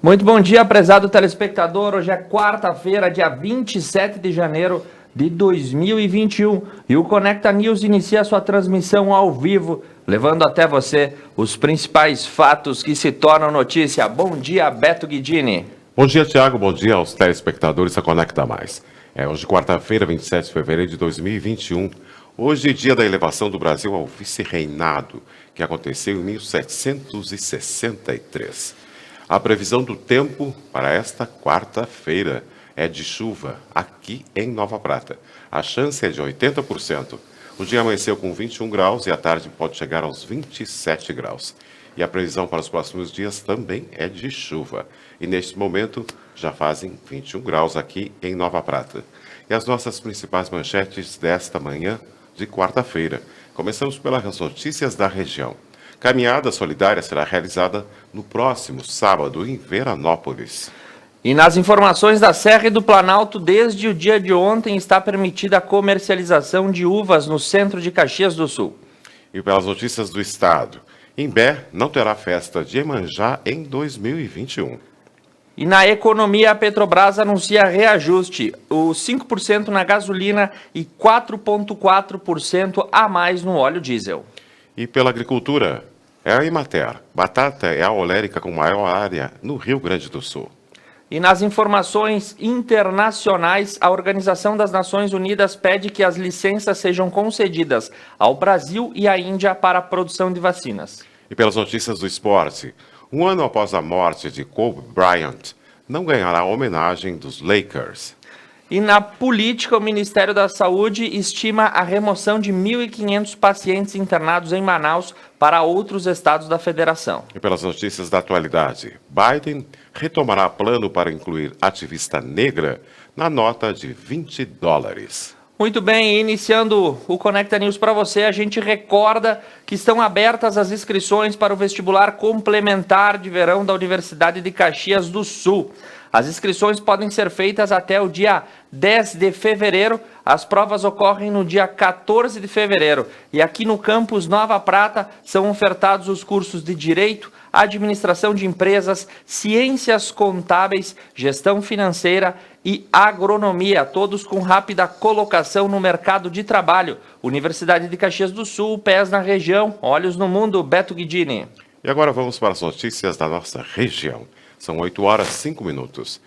Muito bom dia, prezado telespectador. Hoje é quarta-feira, dia 27 de janeiro de 2021 e o Conecta News inicia sua transmissão ao vivo, levando até você os principais fatos que se tornam notícia. Bom dia, Beto Guidini. Bom dia, Tiago. Bom dia aos telespectadores da Conecta Mais. Hoje, quarta-feira, 27 de fevereiro de 2021. Hoje, dia da elevação do Brasil ao vice-reinado, que aconteceu em 1763. A previsão do tempo para esta quarta-feira é de chuva aqui em Nova Prata. A chance é de 80%. O dia amanheceu com 21 graus e a tarde pode chegar aos 27 graus. E a previsão para os próximos dias também é de chuva. E neste momento já fazem 21 graus aqui em Nova Prata. E as nossas principais manchetes desta manhã de quarta-feira. Começamos pelas notícias da região. Caminhada solidária será realizada no próximo sábado em Veranópolis. E nas informações da Serra e do Planalto, desde o dia de ontem está permitida a comercialização de uvas no centro de Caxias do Sul. E pelas notícias do estado, Imbé não terá festa de Iemanjá em 2021. E na economia, a Petrobras anuncia reajuste, os 5% na gasolina e 4,4% a mais no óleo diesel. E pela agricultura, é a Emater. Batata é a olérica com maior área no Rio Grande do Sul. E nas informações internacionais, a Organização das Nações Unidas pede que as licenças sejam concedidas ao Brasil e à Índia para a produção de vacinas. E pelas notícias do esporte, um ano após a morte de Kobe Bryant, não ganhará a homenagem dos Lakers. E na política, o Ministério da Saúde estima a remoção de 1.500 pacientes internados em Manaus para outros estados da federação. E pelas notícias da atualidade, Biden retomará plano para incluir ativista negra na nota de $20. Muito bem, iniciando o Conecta News para você, a gente recorda que estão abertas as inscrições para o vestibular complementar de verão da Universidade de Caxias do Sul. As inscrições podem ser feitas até o dia 10 de fevereiro. As provas ocorrem no dia 14 de fevereiro. E aqui no campus Nova Prata são ofertados os cursos de Direito, Administração de Empresas, Ciências Contábeis, Gestão Financeira e Agronomia, todos com rápida colocação no mercado de trabalho. Universidade de Caxias do Sul, pés na região, olhos no mundo. Beto Guidini. E agora vamos para as notícias da nossa região. São 8h05.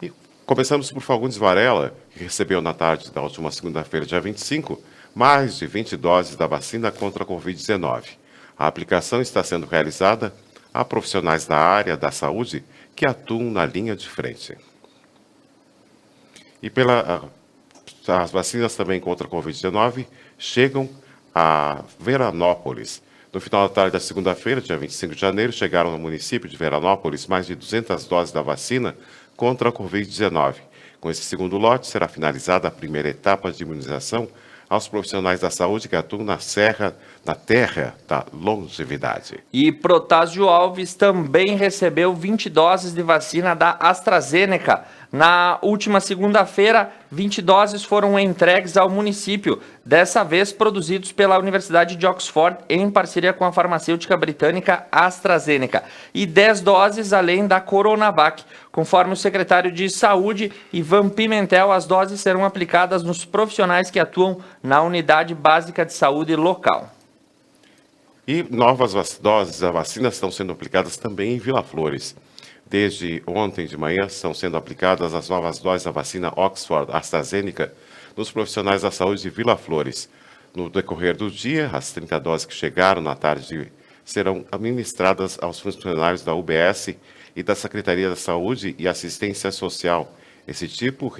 E começamos por Fagundes Varela, que recebeu na tarde da última segunda-feira, dia 25, mais de 20 doses da vacina contra a Covid-19. A aplicação está sendo realizada a profissionais da área da saúde que atuam na linha de frente. E as vacinas também contra a Covid-19 chegam a Veranópolis. No final da tarde da segunda-feira, dia 25 de janeiro, chegaram no município de Veranópolis mais de 200 doses da vacina contra a Covid-19. Com esse segundo lote, será finalizada a primeira etapa de imunização aos profissionais da saúde que atuam na terra da longevidade. E Protásio Alves também recebeu 20 doses de vacina da AstraZeneca. Na última segunda-feira, 20 doses foram entregues ao município, dessa vez produzidos pela Universidade de Oxford em parceria com a farmacêutica britânica AstraZeneca. E 10 doses além da Coronavac. Conforme o secretário de Saúde, Ivan Pimentel, as doses serão aplicadas nos profissionais que atuam na unidade básica de saúde local. E novas doses da vacina estão sendo aplicadas também em Vila Flores. Desde ontem de manhã estão sendo aplicadas as novas doses da vacina Oxford AstraZeneca nos profissionais da saúde de Vila Flores. No decorrer do dia, as 30 doses que chegaram na tarde serão administradas aos funcionários da UBS e da Secretaria da Saúde e Assistência Social. Esse tipo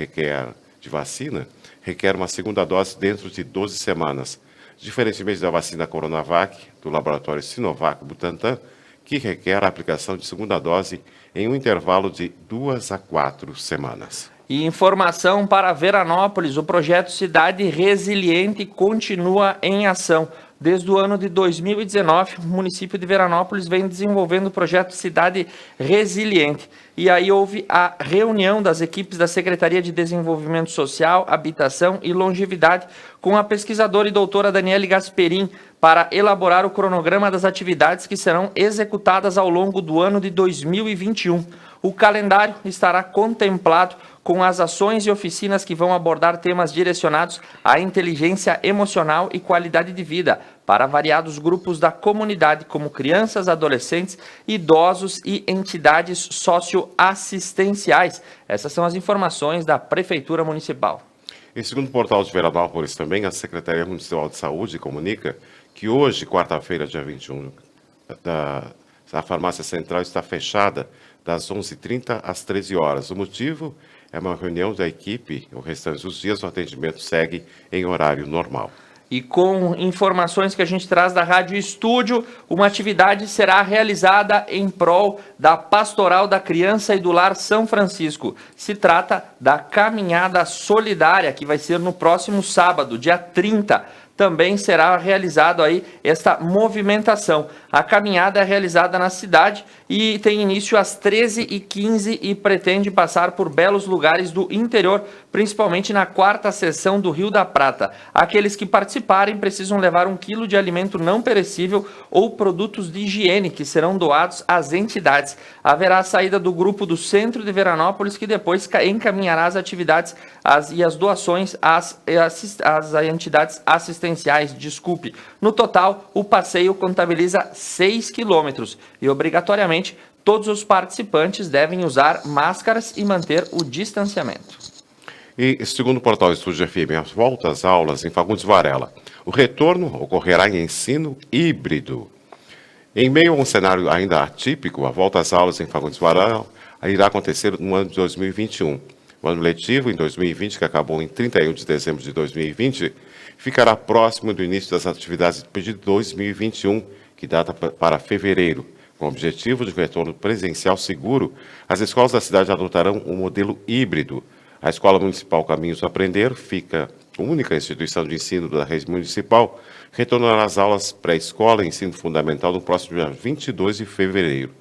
de vacina requer uma segunda dose dentro de 12 semanas. Diferentemente da vacina Coronavac, do laboratório Sinovac Butantan, que requer a aplicação de segunda dose em um intervalo de 2 a 4 semanas. E informação para Veranópolis, o projeto Cidade Resiliente continua em ação. Desde o ano de 2019, o município de Veranópolis vem desenvolvendo o projeto Cidade Resiliente. E aí houve a reunião das equipes da Secretaria de Desenvolvimento Social, Habitação e Longevidade com a pesquisadora e doutora Daniele Gasperin para elaborar o cronograma das atividades que serão executadas ao longo do ano de 2021. O calendário estará contemplado com as ações e oficinas que vão abordar temas direcionados à inteligência emocional e qualidade de vida para variados grupos da comunidade, como crianças, adolescentes, idosos e entidades socioassistenciais. Essas são as informações da Prefeitura Municipal. E segundo o portal de Veranópolis também, a Secretaria Municipal de Saúde comunica que hoje, quarta-feira, dia 21, a farmácia central está fechada das 11h30 às 13 horas. O motivo é uma reunião da equipe. O restante dos dias, o atendimento segue em horário normal. E com informações que a gente traz da Rádio Estúdio, uma atividade será realizada em prol da Pastoral da Criança e do Lar São Francisco. Se trata da Caminhada Solidária, que vai ser no próximo sábado, dia 30. Também será realizado aí esta movimentação. A caminhada é realizada na cidade e tem início às 13h15 e pretende passar por belos lugares do interior, principalmente na quarta seção do Rio da Prata. Aqueles que participarem precisam levar 1 quilo de alimento não perecível ou produtos de higiene que serão doados às entidades. Haverá a saída do grupo do Centro de Veranópolis, que depois encaminhará as atividades e as doações às entidades assistenciais. No total, o passeio contabiliza 6 quilômetros e, obrigatoriamente, todos os participantes devem usar máscaras e manter o distanciamento. E, segundo o portal Estúdio FM, as voltas às aulas em Fagundes Varela. O retorno ocorrerá em ensino híbrido. Em meio a um cenário ainda atípico, a volta às aulas em Fagundes Varela irá acontecer no ano de 2021. O ano letivo, em 2020, que acabou em 31 de dezembro de 2020, ficará próximo do início das atividades de 2021, que data para fevereiro. Com o objetivo de retorno presencial seguro, as escolas da cidade adotarão um modelo híbrido. A Escola Municipal Caminhos do Aprender, fica a única instituição de ensino da rede municipal, retornará às aulas pré-escola e ensino fundamental no próximo dia 22 de fevereiro.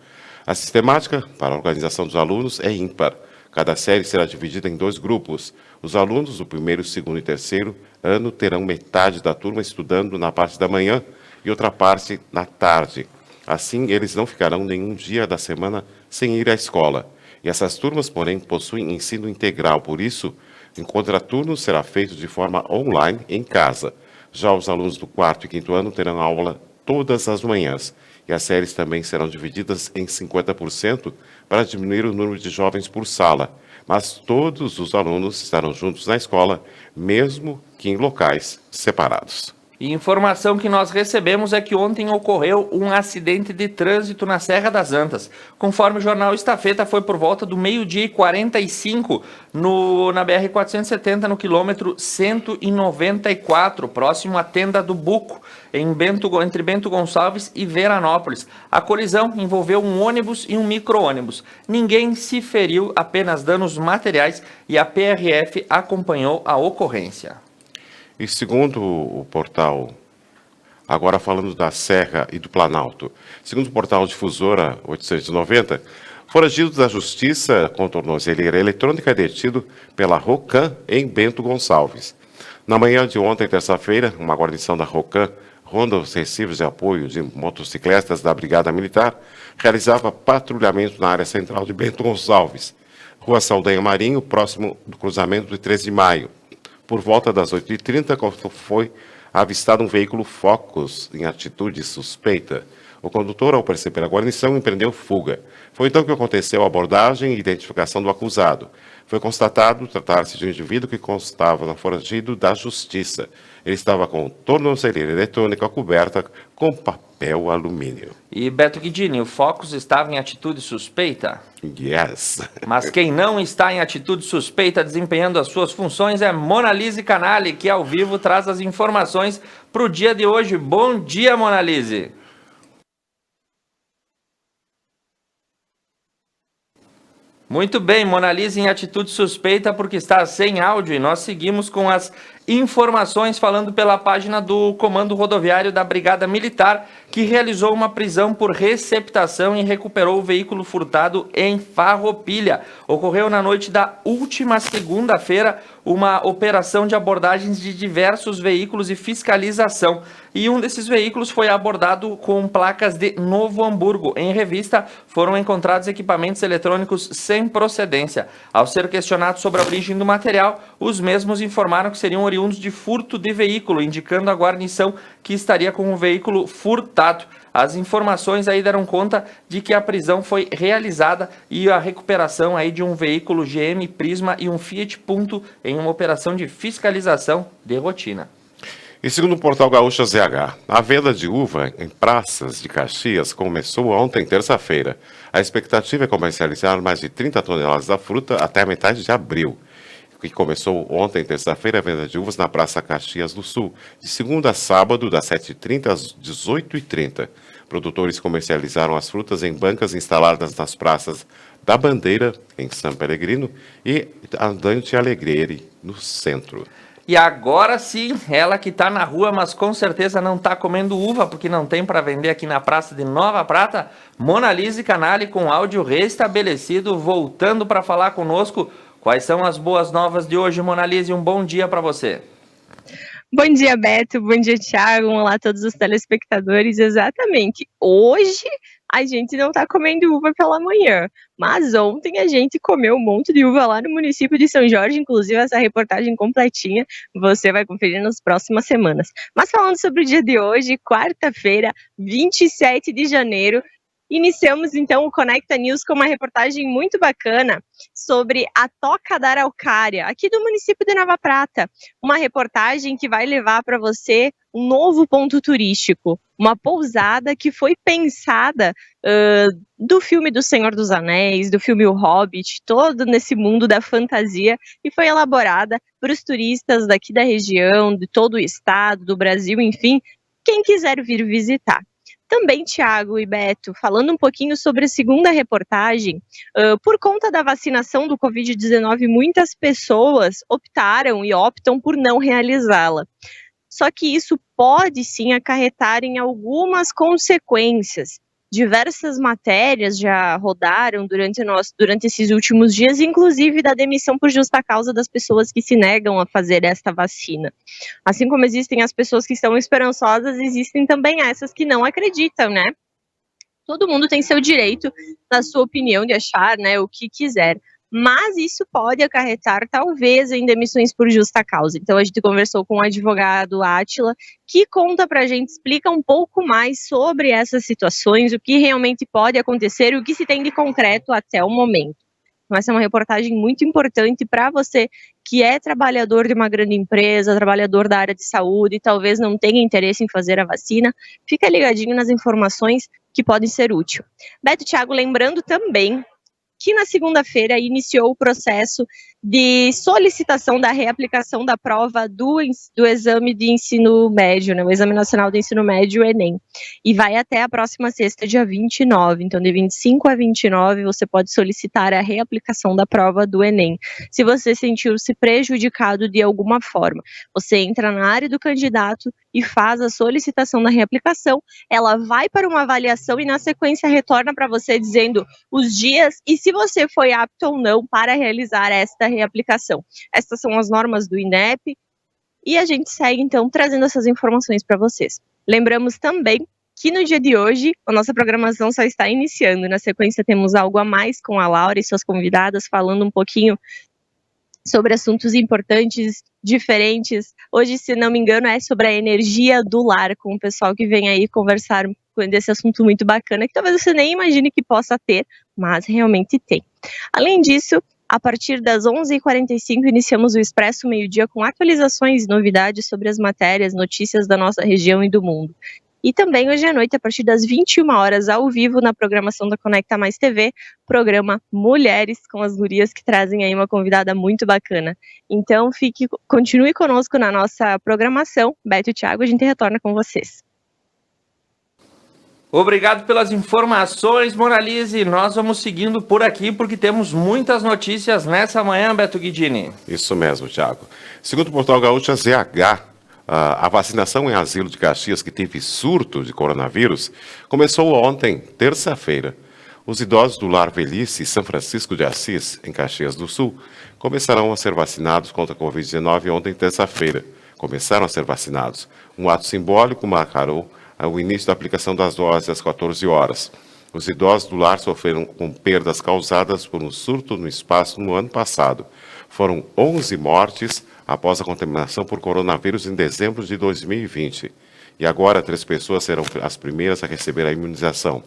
A sistemática para a organização dos alunos é ímpar. Cada série será dividida em 2 grupos. Os alunos do primeiro, segundo e terceiro ano terão metade da turma estudando na parte da manhã e outra parte na tarde. Assim, eles não ficarão nenhum dia da semana sem ir à escola. E essas turmas, porém, possuem ensino integral. Por isso, o contraturno será feito de forma online em casa. Já os alunos do 4º e 5º ano terão aula todas as manhãs. E as séries também serão divididas em 50% para diminuir o número de jovens por sala. Mas todos os alunos estarão juntos na escola, mesmo que em locais separados. E informação que nós recebemos é que ontem ocorreu um acidente de trânsito na Serra das Antas. Conforme o jornal Estafeta, foi por volta do 12h45 na BR-470, no quilômetro 194, próximo à Tenda do Buco, entre Bento Gonçalves e Veranópolis. A colisão envolveu um ônibus e um micro-ônibus. Ninguém se feriu, apenas danos materiais, e a PRF acompanhou a ocorrência. E segundo o portal, agora falando da Serra e do Planalto, segundo o portal Difusora 890, foragido da Justiça com tornozeleira eletrônica detido pela Rocan em Bento Gonçalves. Na manhã de ontem, terça-feira, uma guarnição da Rocan, Ronda os Recibos de Apoio de Motocicletas da Brigada Militar, realizava patrulhamento na área central de Bento Gonçalves, Rua Saldanha Marinho, próximo do cruzamento de 13 de maio. Por volta das 8h30, foi avistado um veículo Focus em atitude suspeita. O condutor, ao perceber a guarnição, empreendeu fuga. Foi então que aconteceu a abordagem e identificação do acusado. Foi constatado tratar-se de um indivíduo que constava no foragido da Justiça. Ele estava com tornozeleira eletrônica coberta com papel alumínio. E Beto Guidini, o Focus estava em atitude suspeita? Yes. Mas quem não está em atitude suspeita desempenhando as suas funções é Monalise Canali, que ao vivo traz as informações para o dia de hoje. Bom dia, Monalise. Muito bem, Monalise em atitude suspeita porque está sem áudio e nós seguimos com as informações falando pela página do Comando Rodoviário da Brigada Militar, que realizou uma prisão por receptação e recuperou o veículo furtado em Farroupilha. Ocorreu na noite da última segunda-feira uma operação de abordagens de diversos veículos e fiscalização. e um desses veículos foi abordado com placas de Novo Hamburgo. Em revista, foram encontrados equipamentos eletrônicos sem procedência. Ao ser questionado sobre a origem do material, os mesmos informaram que seriam oriundos de furto de veículo, indicando a guarnição que estaria com o veículo furtado. As informações aí deram conta de que a prisão foi realizada e a recuperação aí de um veículo GM Prisma e um Fiat Punto em uma operação de fiscalização de rotina. E segundo o portal Gaúcha ZH, a venda de uva em praças de Caxias começou ontem, terça-feira. A expectativa é comercializar mais de 30 toneladas da fruta até a metade de abril. Que começou ontem, terça-feira, a venda de uvas na Praça Caxias do Sul, de segunda a sábado, das 7h30 às 18h30. Produtores comercializaram as frutas em bancas instaladas nas praças da Bandeira, em São Peregrino, e Andante Alegre, no centro. E agora sim, ela que está na rua, mas com certeza não está comendo uva, porque não tem para vender aqui na Praça de Nova Prata, Monalise Canali, com áudio restabelecido, voltando para falar conosco. Quais são as boas novas de hoje, Monalise? Um bom dia para você. Bom dia, Beto. Bom dia, Thiago. Olá a todos os telespectadores. Exatamente. Hoje a gente não está comendo uva pela manhã, mas ontem a gente comeu um monte de uva lá no município de São Jorge. Inclusive, essa reportagem completinha você vai conferir nas próximas semanas. Mas falando sobre o dia de hoje, quarta-feira, 27 de janeiro, iniciamos então o Conecta News com uma reportagem muito bacana sobre a Toca da Araucária, aqui do município de Nova Prata. Uma reportagem que vai levar para você um novo ponto turístico, uma pousada que foi pensada do filme do Senhor dos Anéis, do filme O Hobbit, todo nesse mundo da fantasia, e foi elaborada para os turistas daqui da região, de todo o estado, do Brasil, enfim, quem quiser vir visitar. Também, Thiago e Beto, falando um pouquinho sobre a segunda reportagem, por conta da vacinação do Covid-19, muitas pessoas optaram e optam por não realizá-la. Só que isso pode sim acarretar em algumas consequências. Diversas matérias já rodaram durante esses últimos dias, inclusive da demissão por justa causa das pessoas que se negam a fazer esta vacina. Assim como existem as pessoas que estão esperançosas, existem também essas que não acreditam, né? Todo mundo tem seu direito, na sua opinião, de achar, né, o que quiser. Mas isso pode acarretar, talvez, em demissões por justa causa. Então, a gente conversou com o advogado Átila, que conta pra gente, explica um pouco mais sobre essas situações, o que realmente pode acontecer e o que se tem de concreto até o momento. Então, essa é uma reportagem muito importante para você que é trabalhador de uma grande empresa, trabalhador da área de saúde e talvez não tenha interesse em fazer a vacina. Fica ligadinho nas informações que podem ser úteis. Beto, Thiago, lembrando também que na segunda-feira iniciou o processo de solicitação da reaplicação da prova do exame de ensino médio, né, o Exame Nacional do Ensino Médio, o Enem, e vai até a próxima sexta, dia 29, então de 25 a 29 você pode solicitar a reaplicação da prova do Enem. Se você sentiu-se prejudicado de alguma forma, você entra na área do candidato e faz a solicitação da reaplicação, ela vai para uma avaliação e na sequência retorna para você dizendo os dias e se você foi apto ou não para realizar esta reaplicação. Estas são as normas do INEP e a gente segue então trazendo essas informações para vocês. Lembramos também que no dia de hoje a nossa programação só está iniciando, na sequência temos algo a mais com a Laura e suas convidadas falando um pouquinho sobre assuntos importantes, diferentes. Hoje, se não me engano, é sobre a energia do lar, com o pessoal que vem aí conversar desse assunto muito bacana, que talvez você nem imagine que possa ter, mas realmente tem. Além disso, a partir das 11h45, iniciamos o Expresso Meio-Dia com atualizações e novidades sobre as matérias, notícias da nossa região e do mundo. E também hoje à noite, a partir das 21 horas, ao vivo, na programação da Conecta Mais TV, programa Mulheres, com as gurias que trazem aí uma convidada muito bacana. Então, continue conosco na nossa programação. Beto e Thiago, a gente retorna com vocês. Obrigado pelas informações, Monalise. Nós vamos seguindo por aqui, porque temos muitas notícias nessa manhã, Beto Guidini. Isso mesmo, Thiago. Segundo o portal Gaúcha ZH, a vacinação em asilo de Caxias, que teve surto de coronavírus, começou ontem, terça-feira. Os idosos do Lar Velhice São Francisco de Assis, em Caxias do Sul, começarão a ser vacinados contra a Covid-19 ontem, terça-feira, começaram a ser vacinados. Um ato simbólico marcou o início da aplicação das doses às 14 horas. Os idosos do lar sofreram com perdas causadas por um surto no espaço no ano passado. Foram 11 mortes após a contaminação por coronavírus em dezembro de 2020. E agora 3 pessoas serão as primeiras a receber a imunização.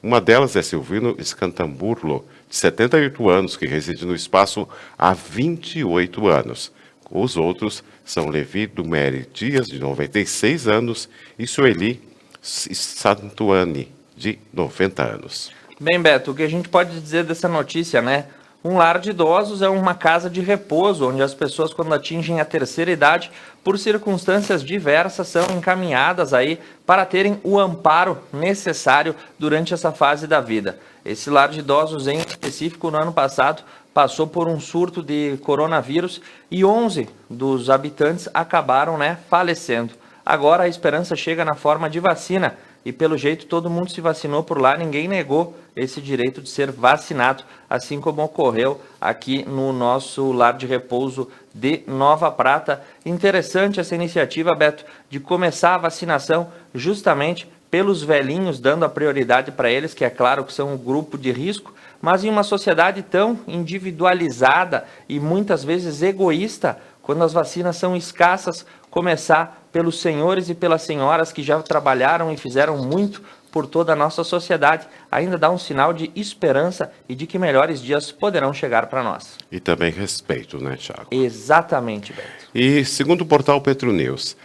Uma delas é Silvino Scantamburlo, de 78 anos, que reside no espaço há 28 anos. Os outros são Levi Dumeri Dias, de 96 anos, e Sueli Santuani, de 90 anos. Bem, Beto, o que a gente pode dizer dessa notícia, né? Um lar de idosos é uma casa de repouso, onde as pessoas, quando atingem a terceira idade, por circunstâncias diversas, são encaminhadas aí para terem o amparo necessário durante essa fase da vida. Esse lar de idosos, em específico, no ano passado, passou por um surto de coronavírus e 11 dos habitantes acabaram, falecendo. Agora a esperança chega na forma de vacina. E pelo jeito todo mundo se vacinou por lá, ninguém negou esse direito de ser vacinado, assim como ocorreu aqui no nosso lar de repouso de Nova Prata. Interessante essa iniciativa, Beto, de começar a vacinação justamente pelos velhinhos, dando a prioridade para eles, que é claro que são um grupo de risco, mas em uma sociedade tão individualizada e muitas vezes egoísta, quando as vacinas são escassas, começar pelos senhores e pelas senhoras que já trabalharam e fizeram muito por toda a nossa sociedade, ainda dá um sinal de esperança e de que melhores dias poderão chegar para nós. E também respeito, né, Thiago? Exatamente, Beto. E segundo o portal Petro News,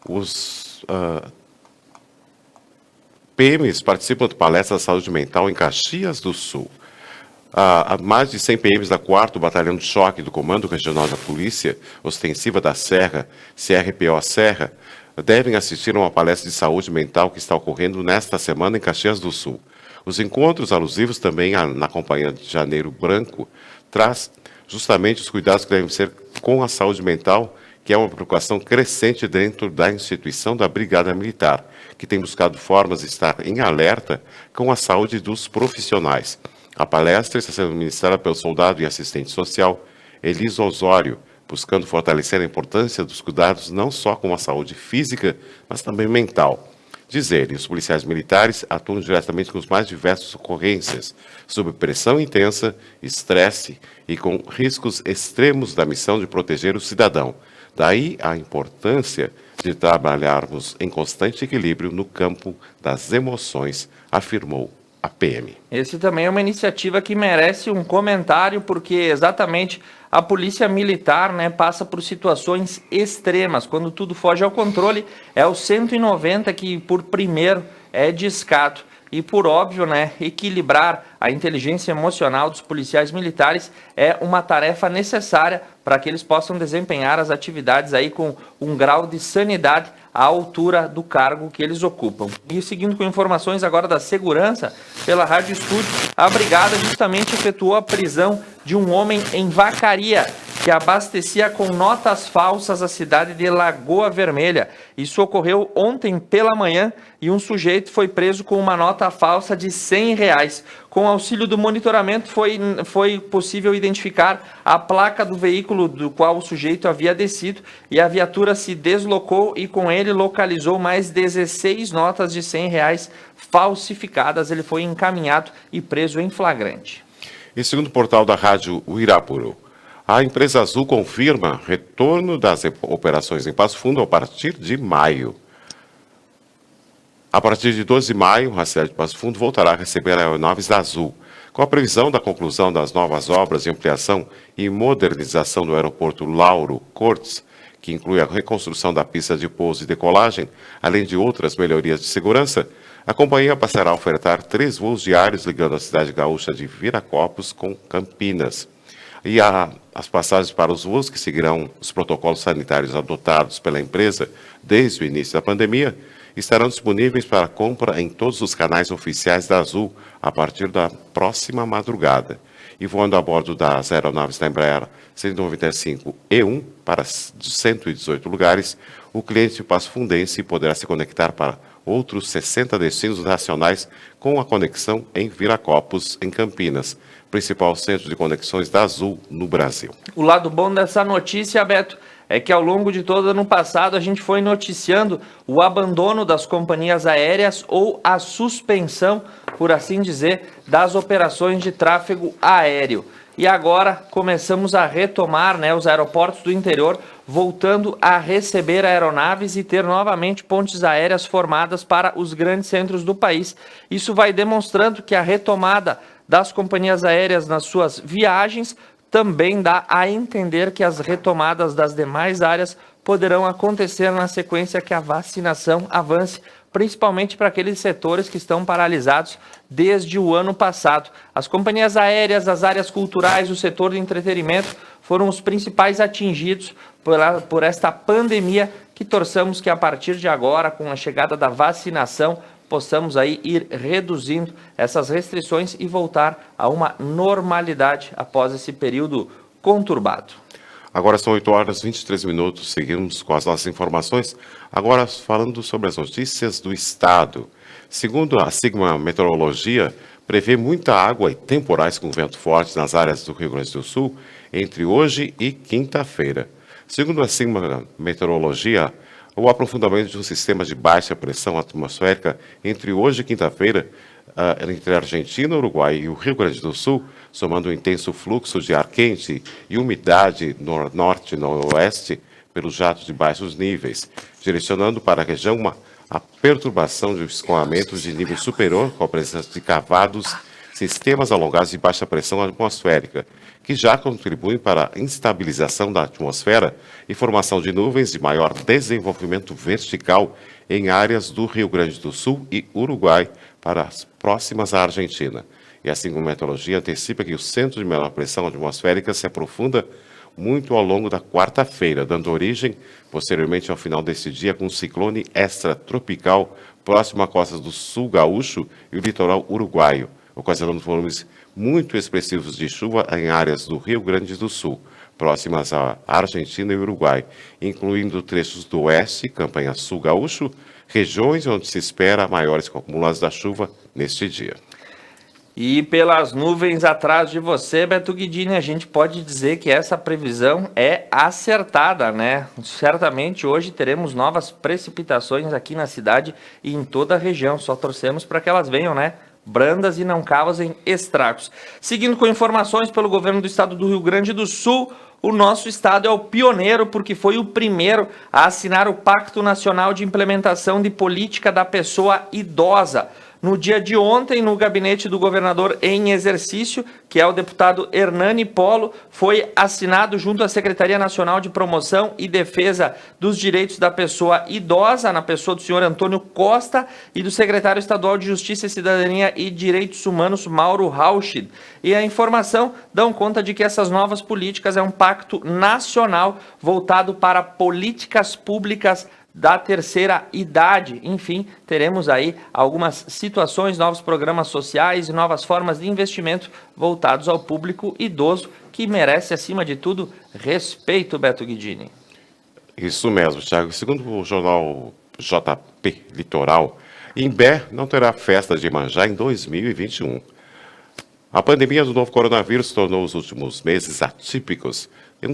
os PMs participam de palestras de saúde mental em Caxias do Sul. Mais de 100 PMs da 4º Batalhão de Choque do Comando Regional da Polícia Ostensiva da Serra, CRPO Serra, devem assistir a uma palestra de saúde mental que está ocorrendo nesta semana em Caxias do Sul. Os encontros alusivos também na Companhia de Janeiro Branco traz justamente os cuidados que devem ser com a saúde mental, que é uma preocupação crescente dentro da instituição da Brigada Militar, que tem buscado formas de estar em alerta com a saúde dos profissionais. A palestra está sendo ministrada pelo soldado e assistente social Elisa Osório, buscando fortalecer a importância dos cuidados não só com a saúde física, mas também mental. Diz ele, os policiais militares atuam diretamente com as mais diversas ocorrências, sob pressão intensa, estresse e com riscos extremos da missão de proteger o cidadão. Daí a importância de trabalharmos em constante equilíbrio no campo das emoções, afirmou a PM. Esse também é uma iniciativa que merece um comentário, porque exatamente a polícia militar, passa por situações extremas. Quando tudo foge ao controle, é o 190 que por primeiro é discado. E por óbvio, equilibrar a inteligência emocional dos policiais militares é uma tarefa necessária para que eles possam desempenhar as atividades aí com um grau de sanidade à altura do cargo que eles ocupam. E seguindo com informações agora da segurança, pela Rádio Estúdio, a Brigada justamente efetuou a prisão de um homem em Vacaria, que abastecia com notas falsas a cidade de Lagoa Vermelha. Isso ocorreu ontem pela manhã e um sujeito foi preso com uma nota falsa de R$100. Com auxílio do monitoramento foi possível identificar a placa do veículo do qual o sujeito havia descido e a viatura se deslocou e com ele localizou mais 16 notas de R$100 falsificadas. Ele foi encaminhado e preso em flagrante. E segundo o portal da Rádio Uirapuru, a empresa Azul confirma retorno das operações em Passo Fundo a partir de maio. A partir de 12 de maio, a cidade de Passo Fundo voltará a receber aeronaves da Azul. Com a previsão da conclusão das novas obras de ampliação e modernização do aeroporto Lauro Cortes, que inclui a reconstrução da pista de pouso e decolagem, além de outras melhorias de segurança, a companhia passará a ofertar 3 voos diários ligando a cidade gaúcha de Viracopos com Campinas. E as passagens para os voos que seguirão os protocolos sanitários adotados pela empresa desde o início da pandemia estarão disponíveis para compra em todos os canais oficiais da Azul a partir da próxima madrugada. E voando a bordo das aeronaves da Embraer 195 E1 para 118 lugares, o cliente passofundense poderá se conectar para outros 60 destinos nacionais com a conexão em Viracopos, em Campinas, principal centro de conexões da Azul no Brasil. O lado bom dessa notícia, Beto, é que ao longo de todo ano passado a gente foi noticiando o abandono das companhias aéreas ou a suspensão, por assim dizer, das operações de tráfego aéreo. E agora começamos a retomar, né, os aeroportos do interior, voltando a receber aeronaves e ter novamente pontes aéreas formadas para os grandes centros do país. Isso vai demonstrando que a retomada das companhias aéreas nas suas viagens também dá a entender que as retomadas das demais áreas poderão acontecer na sequência que a vacinação avance, principalmente para aqueles setores que estão paralisados desde o ano passado. As companhias aéreas, as áreas culturais, o setor de entretenimento foram os principais atingidos por esta pandemia, que torçamos que a partir de agora, com a chegada da vacinação, possamos aí ir reduzindo essas restrições e voltar a uma normalidade após esse período conturbado. Agora são 8 horas e 23 minutos, seguimos com as nossas informações. Agora falando sobre as notícias do estado. Segundo a Sigma Meteorologia, prevê muita água e temporais com vento forte nas áreas do Rio Grande do Sul entre hoje e quinta-feira. Segundo a Sigma Meteorologia, o aprofundamento de um sistema de baixa pressão atmosférica entre hoje e quinta-feira, entre a Argentina, o Uruguai e o Rio Grande do Sul, somando um intenso fluxo de ar quente e umidade no norte e noroeste pelos jatos de baixos níveis, direcionando para a região a perturbação de escoamentos de nível superior com a presença de cavados, sistemas alongados de baixa pressão atmosférica, que já contribuem para a instabilização da atmosfera e formação de nuvens de maior desenvolvimento vertical em áreas do Rio Grande do Sul e Uruguai para as próximas à Argentina. E assim como a meteorologia antecipa que o centro de menor pressão atmosférica se aprofunda muito ao longo da quarta-feira, dando origem, posteriormente ao final desse dia, com um ciclone extratropical próximo à costa do sul gaúcho e o litoral uruguaio, ocasionando volumes muito expressivos de chuva em áreas do Rio Grande do Sul, próximas à Argentina e Uruguai, incluindo trechos do oeste, campanha sul gaúcho, regiões onde se espera maiores acumulados da chuva neste dia. E pelas nuvens atrás de você, Beto Guidini, a gente pode dizer que essa previsão é acertada, né? Certamente hoje teremos novas precipitações aqui na cidade e em toda a região. Só torcemos para que elas venham, né, brandas e não causem estragos. Seguindo com informações pelo governo do estado do Rio Grande do Sul, o nosso estado é o pioneiro porque foi o primeiro a assinar o Pacto Nacional de Implementação de Política da Pessoa Idosa. No dia de ontem, no gabinete do governador em exercício, que é o deputado Hernani Polo, foi assinado junto à Secretaria Nacional de Promoção e Defesa dos Direitos da Pessoa Idosa, na pessoa do senhor Antônio Costa, e do secretário estadual de Justiça, Cidadania e Direitos Humanos, Mauro Rauschid. E a informação dão conta de que essas novas políticas é um pacto nacional voltado para políticas públicas da terceira idade. Enfim, teremos aí algumas situações, novos programas sociais e novas formas de investimento voltados ao público idoso, que merece, acima de tudo, respeito, Beto Guidini. Isso mesmo, Thiago. Segundo o jornal JP Litoral, Imbé não terá festa de Iemanjá em 2021. A pandemia do novo coronavírus tornou os últimos meses atípicos,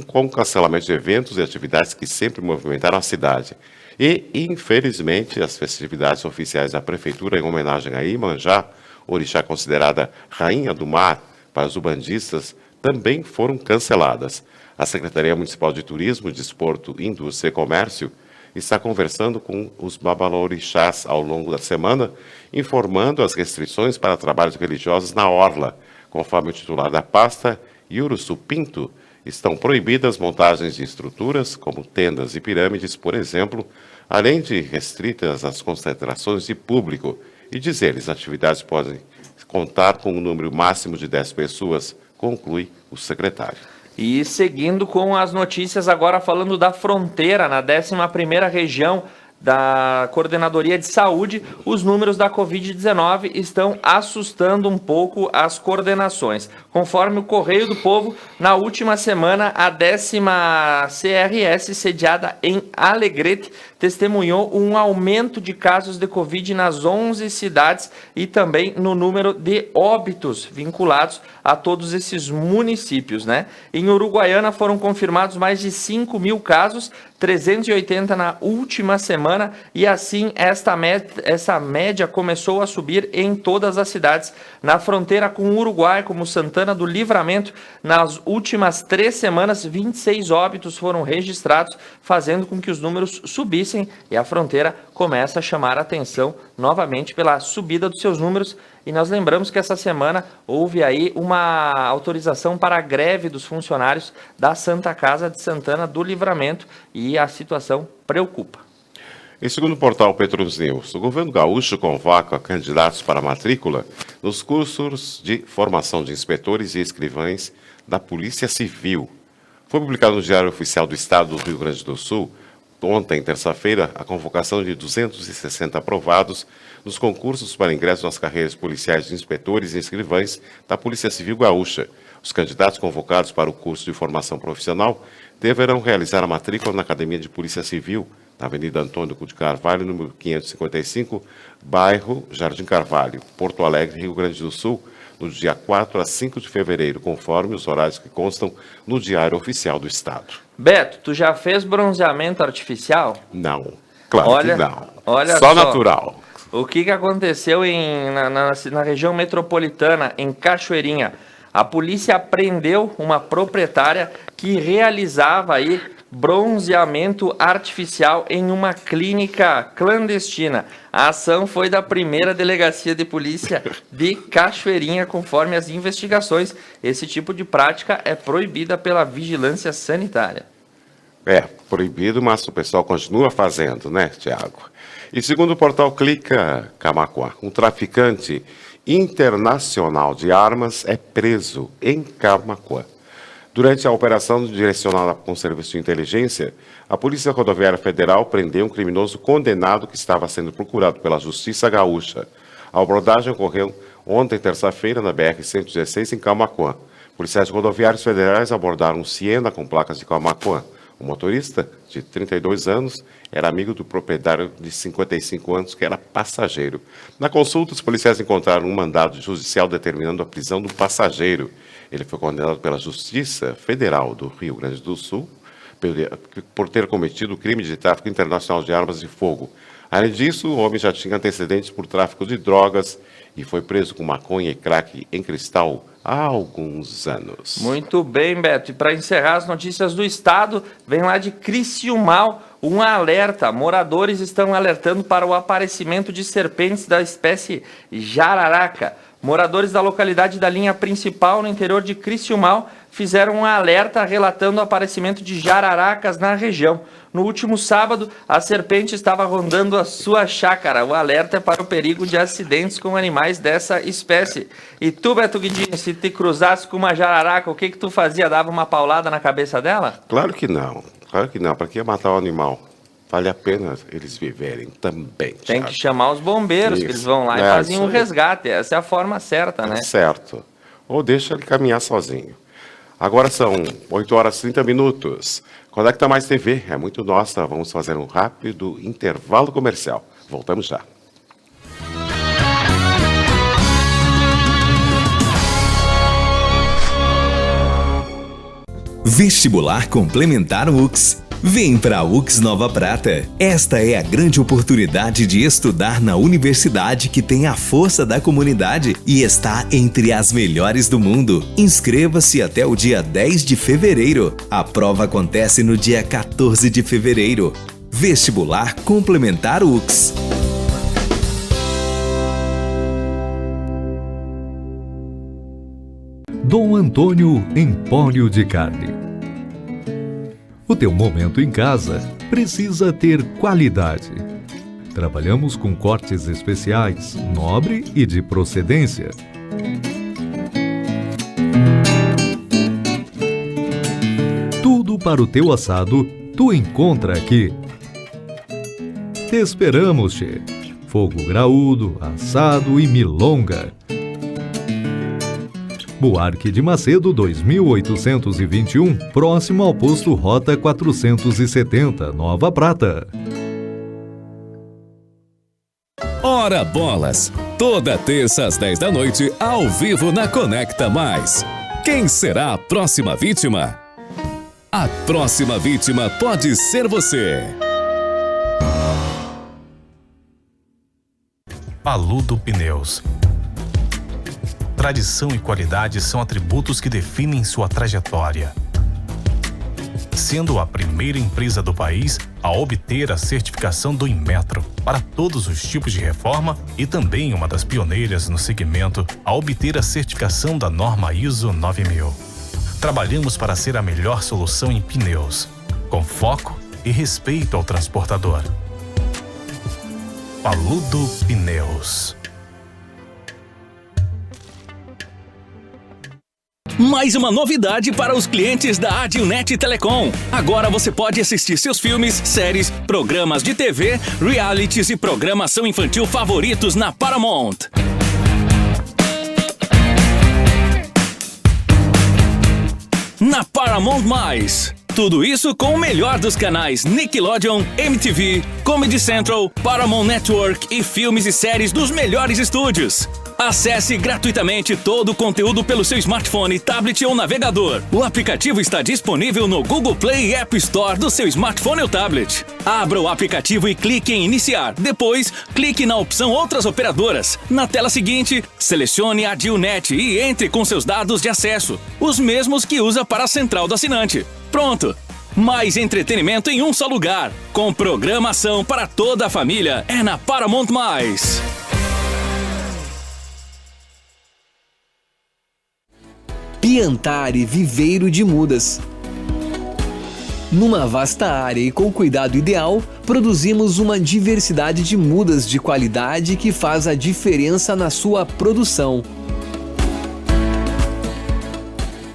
com cancelamento de eventos e atividades que sempre movimentaram a cidade. E, infelizmente, as festividades oficiais da Prefeitura em homenagem a Iemanjá, orixá considerada rainha do mar para os ubandistas, também foram canceladas. A Secretaria Municipal de Turismo, Desporto, Indústria e Comércio está conversando com os babalorixás ao longo da semana, informando as restrições para trabalhos religiosos na Orla. Conforme o titular da pasta, Yuruçu Pinto, estão proibidas montagens de estruturas, como tendas e pirâmides, por exemplo, além de restritas as concentrações de público. E diz eles, atividades podem contar com um número máximo de 10 pessoas, conclui o secretário. E seguindo com as notícias, agora falando da fronteira, na 11ª região da Coordenadoria de Saúde, os números da Covid-19 estão assustando um pouco as coordenações. Conforme o Correio do Povo, na última semana, a 10ª CRS, sediada em Alegrete, testemunhou um aumento de casos de Covid nas 11 cidades e também no número de óbitos vinculados a todos esses municípios, né? Em Uruguaiana foram confirmados mais de 5 mil casos, 380 na última semana, e assim essa média começou a subir em todas as cidades. Na fronteira com o Uruguai, como Santana do Livramento, nas últimas 3 semanas, 26 óbitos foram registrados, fazendo com que os números subissem, e a fronteira começa a chamar a atenção novamente pela subida dos seus números. E nós lembramos que essa semana houve aí uma autorização para a greve dos funcionários da Santa Casa de Santana do Livramento, e a situação preocupa. Em segundo o portal Petrus News, o governo gaúcho convoca candidatos para matrícula nos cursos de formação de inspetores e escrivães da Polícia Civil. Foi publicado no Diário Oficial do Estado do Rio Grande do Sul, ontem, terça-feira, a convocação de 260 aprovados nos concursos para ingresso nas carreiras policiais de inspetores e escrivães da Polícia Civil Gaúcha. Os candidatos convocados para o curso de formação profissional deverão realizar a matrícula na Academia de Polícia Civil, na Avenida Antônio de Carvalho, número 555, bairro Jardim Carvalho, Porto Alegre, Rio Grande do Sul, no dia 4 a 5 de fevereiro, conforme os horários que constam no Diário Oficial do Estado. Beto, tu já fez bronzeamento artificial? Não, claro que não. Olha só natural. O que aconteceu na região metropolitana, em Cachoeirinha? A polícia prendeu uma proprietária que realizava aí bronzeamento artificial em uma clínica clandestina. A ação foi da primeira delegacia de polícia de Cachoeirinha, conforme as investigações. Esse tipo de prática é proibida pela vigilância sanitária. É, proibido, mas o pessoal continua fazendo, né, Tiago? E segundo o portal Clica Camaquã, um traficante internacional de armas é preso em Camaquã. Durante a operação direcionada com o Serviço de Inteligência, a Polícia Rodoviária Federal prendeu um criminoso condenado que estava sendo procurado pela Justiça Gaúcha. A abordagem ocorreu ontem, terça-feira, na BR-116, em Camaquã. Policiais rodoviários federais abordaram um Siena com placas de Camaquã. O motorista, de 32 anos, era amigo do proprietário de 55 anos, que era passageiro. Na consulta, os policiais encontraram um mandado judicial determinando a prisão do passageiro. Ele foi condenado pela Justiça Federal do Rio Grande do Sul por ter cometido o crime de tráfico internacional de armas de fogo. Além disso, o homem já tinha antecedentes por tráfico de drogas e foi preso com maconha e crack em cristal há alguns anos. Muito bem, Beto. E para encerrar as notícias do estado, vem lá de Criciúmal um alerta. Moradores estão alertando para o aparecimento de serpentes da espécie jararaca. Moradores da localidade da linha principal, no interior de Criciúmal, fizeram um alerta relatando o aparecimento de jararacas na região. No último sábado, a serpente estava rondando a sua chácara. O alerta é para o perigo de acidentes com animais dessa espécie. E tu, Beto Guidinho, se te cruzasse com uma jararaca, o que tu fazia? Dava uma paulada na cabeça dela? Claro que não. Claro que não. Para que matar o animal? Vale a pena eles viverem também. Tem que chamar os bombeiros, que eles vão lá e fazem um resgate. Essa é a forma certa, né? Certo. Ou deixa ele caminhar sozinho. Agora são 8 horas e 30 minutos. Conecta Mais TV é muito nossa. Vamos fazer um rápido intervalo comercial. Voltamos já. Vestibular Complementar UX. Vem para a UX Nova Prata. Esta é a grande oportunidade de estudar na universidade que tem a força da comunidade e está entre as melhores do mundo. Inscreva-se até o dia 10 de fevereiro. A prova acontece no dia 14 de fevereiro. Vestibular Complementar UX. Dom Antônio Empório de Carne. O teu momento em casa precisa ter qualidade. Trabalhamos com cortes especiais, nobre e de procedência. Tudo para o teu assado, tu encontra aqui. Te esperamos, che. Fogo graúdo, assado e milonga. Buarque de Macedo 2821, próximo ao posto Rota 470, Nova Prata. Ora Bolas, toda terça às 10 da noite, ao vivo na Conecta Mais. Quem será a próxima vítima? A próxima vítima pode ser você. Paludo Pneus. Tradição e qualidade são atributos que definem sua trajetória. Sendo a primeira empresa do país a obter a certificação do Inmetro para todos os tipos de reforma e também uma das pioneiras no segmento a obter a certificação da norma ISO 9000. Trabalhamos para ser a melhor solução em pneus, com foco e respeito ao transportador. Paludo Pneus. Mais uma novidade para os clientes da Adilnet Telecom. Agora você pode assistir seus filmes, séries, programas de TV, realities e programação infantil favoritos na Paramount. Na Paramount+. Tudo isso com o melhor dos canais Nickelodeon, MTV, Comedy Central, Paramount Network e filmes e séries dos melhores estúdios. Acesse gratuitamente todo o conteúdo pelo seu smartphone, tablet ou navegador. O aplicativo está disponível no Google Play e App Store do seu smartphone ou tablet. Abra o aplicativo e clique em Iniciar. Depois, clique na opção Outras Operadoras. Na tela seguinte, selecione a Adilnet e entre com seus dados de acesso, os mesmos que usa para a central do assinante. Pronto! Mais entretenimento em um só lugar. Com programação para toda a família. É na Paramount+. Piantari Viveiro de Mudas. Numa vasta área e com cuidado ideal, produzimos uma diversidade de mudas de qualidade que faz a diferença na sua produção.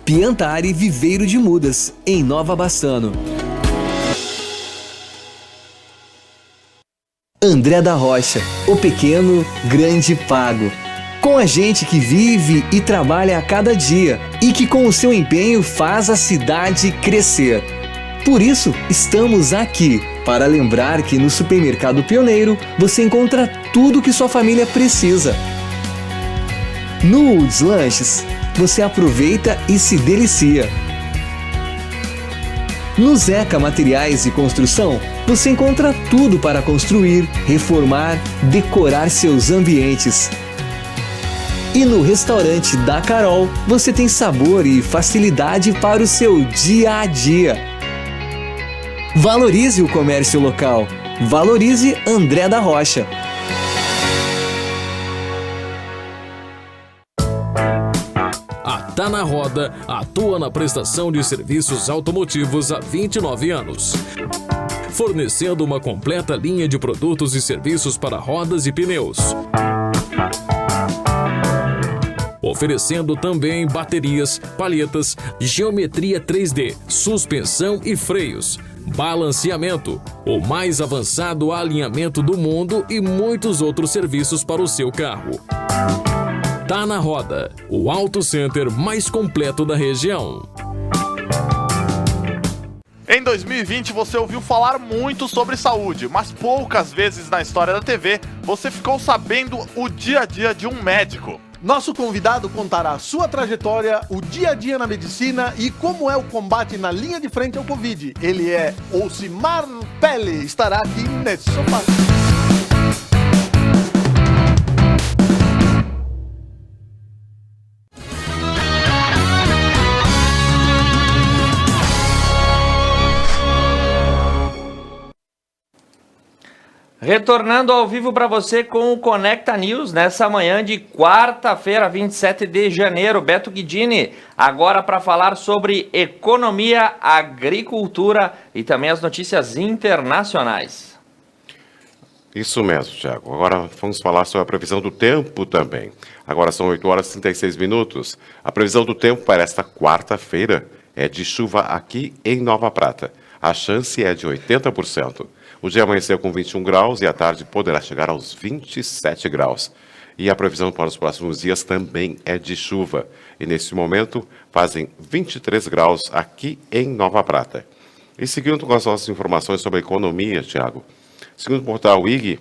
Piantari Viveiro de Mudas, em Nova Bassano. André da Rocha, o pequeno, grande pago. Com a gente que vive e trabalha a cada dia e que com o seu empenho faz a cidade crescer. Por isso, estamos aqui para lembrar que no Supermercado Pioneiro você encontra tudo que sua família precisa. No Woods Lanches, você aproveita e se delicia. No Zeca Materiais e Construção, você encontra tudo para construir, reformar, decorar seus ambientes. E no restaurante da Carol, você tem sabor e facilidade para o seu dia a dia. Valorize o comércio local. Valorize André da Rocha. A Tá na Roda atua na prestação de serviços automotivos há 29 anos. Fornecendo uma completa linha de produtos e serviços para rodas e pneus. Oferecendo também baterias, palhetas, geometria 3D, suspensão e freios, balanceamento, o mais avançado alinhamento do mundo e muitos outros serviços para o seu carro. Tá na Roda, o auto center mais completo da região. Em 2020 você ouviu falar muito sobre saúde, mas poucas vezes na história da TV você ficou sabendo o dia a dia de um médico. Nosso convidado contará a sua trajetória, o dia a dia na medicina e como é o combate na linha de frente ao Covid. Ele é Ocimar Pelle, estará aqui nesse sofá. Retornando ao vivo para você com o Conecta News, nessa manhã de quarta-feira, 27 de janeiro. Beto Guidini, agora para falar sobre economia, agricultura e também as notícias internacionais. Isso mesmo, Thiago. Agora vamos falar sobre a previsão do tempo também. Agora são 8 horas e 36 minutos. A previsão do tempo para esta quarta-feira é de chuva aqui em Nova Prata. A chance é de 80%. O dia amanheceu com 21 graus e à tarde poderá chegar aos 27 graus. E a previsão para os próximos dias também é de chuva. E nesse momento fazem 23 graus aqui em Nova Prata. E seguindo com as nossas informações sobre a economia, Thiago. Segundo o portal IG,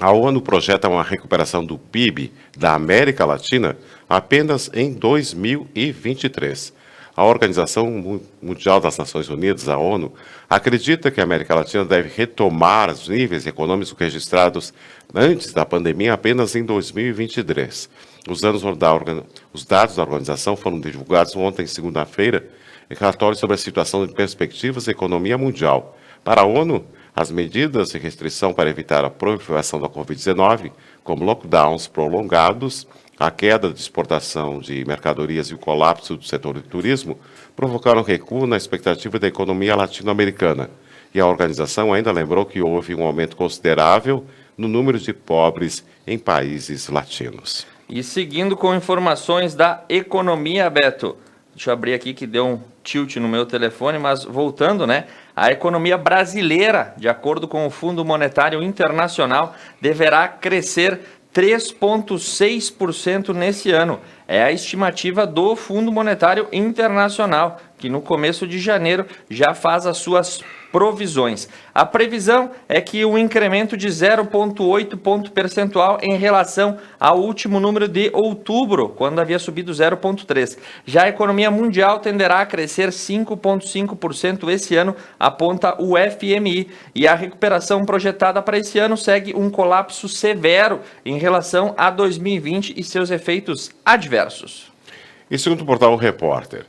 A ONU projeta uma recuperação do PIB da América Latina apenas em 2023. A Organização Mundial das Nações Unidas, a ONU, acredita que a América Latina deve retomar os níveis econômicos registrados antes da pandemia apenas em 2023. Os dados da organização foram divulgados ontem, segunda-feira, em relatório sobre a situação de perspectivas da economia mundial. Para a ONU, as medidas de restrição para evitar a proliferação da Covid-19, como lockdowns prolongados, a queda de exportação de mercadorias e o colapso do setor de turismo, provocaram recuo na expectativa da economia latino-americana. E a organização ainda lembrou que houve um aumento considerável no número de pobres em países latinos. E seguindo com informações da economia, Beto, deixa eu abrir aqui que deu um tilt no meu telefone, mas voltando, né? A economia brasileira, de acordo com o Fundo Monetário Internacional, deverá crescer 3,6% nesse ano. É a estimativa do Fundo Monetário Internacional, que no começo de janeiro já faz as suas provisões. A previsão é que um incremento de 0,8 ponto percentual em relação ao último número de outubro, quando havia subido 0,3. Já a economia mundial tenderá a crescer 5,5% esse ano, aponta o FMI, e a recuperação projetada para esse ano segue um colapso severo em relação a 2020 e seus efeitos adversos. E segundo o portal Repórter,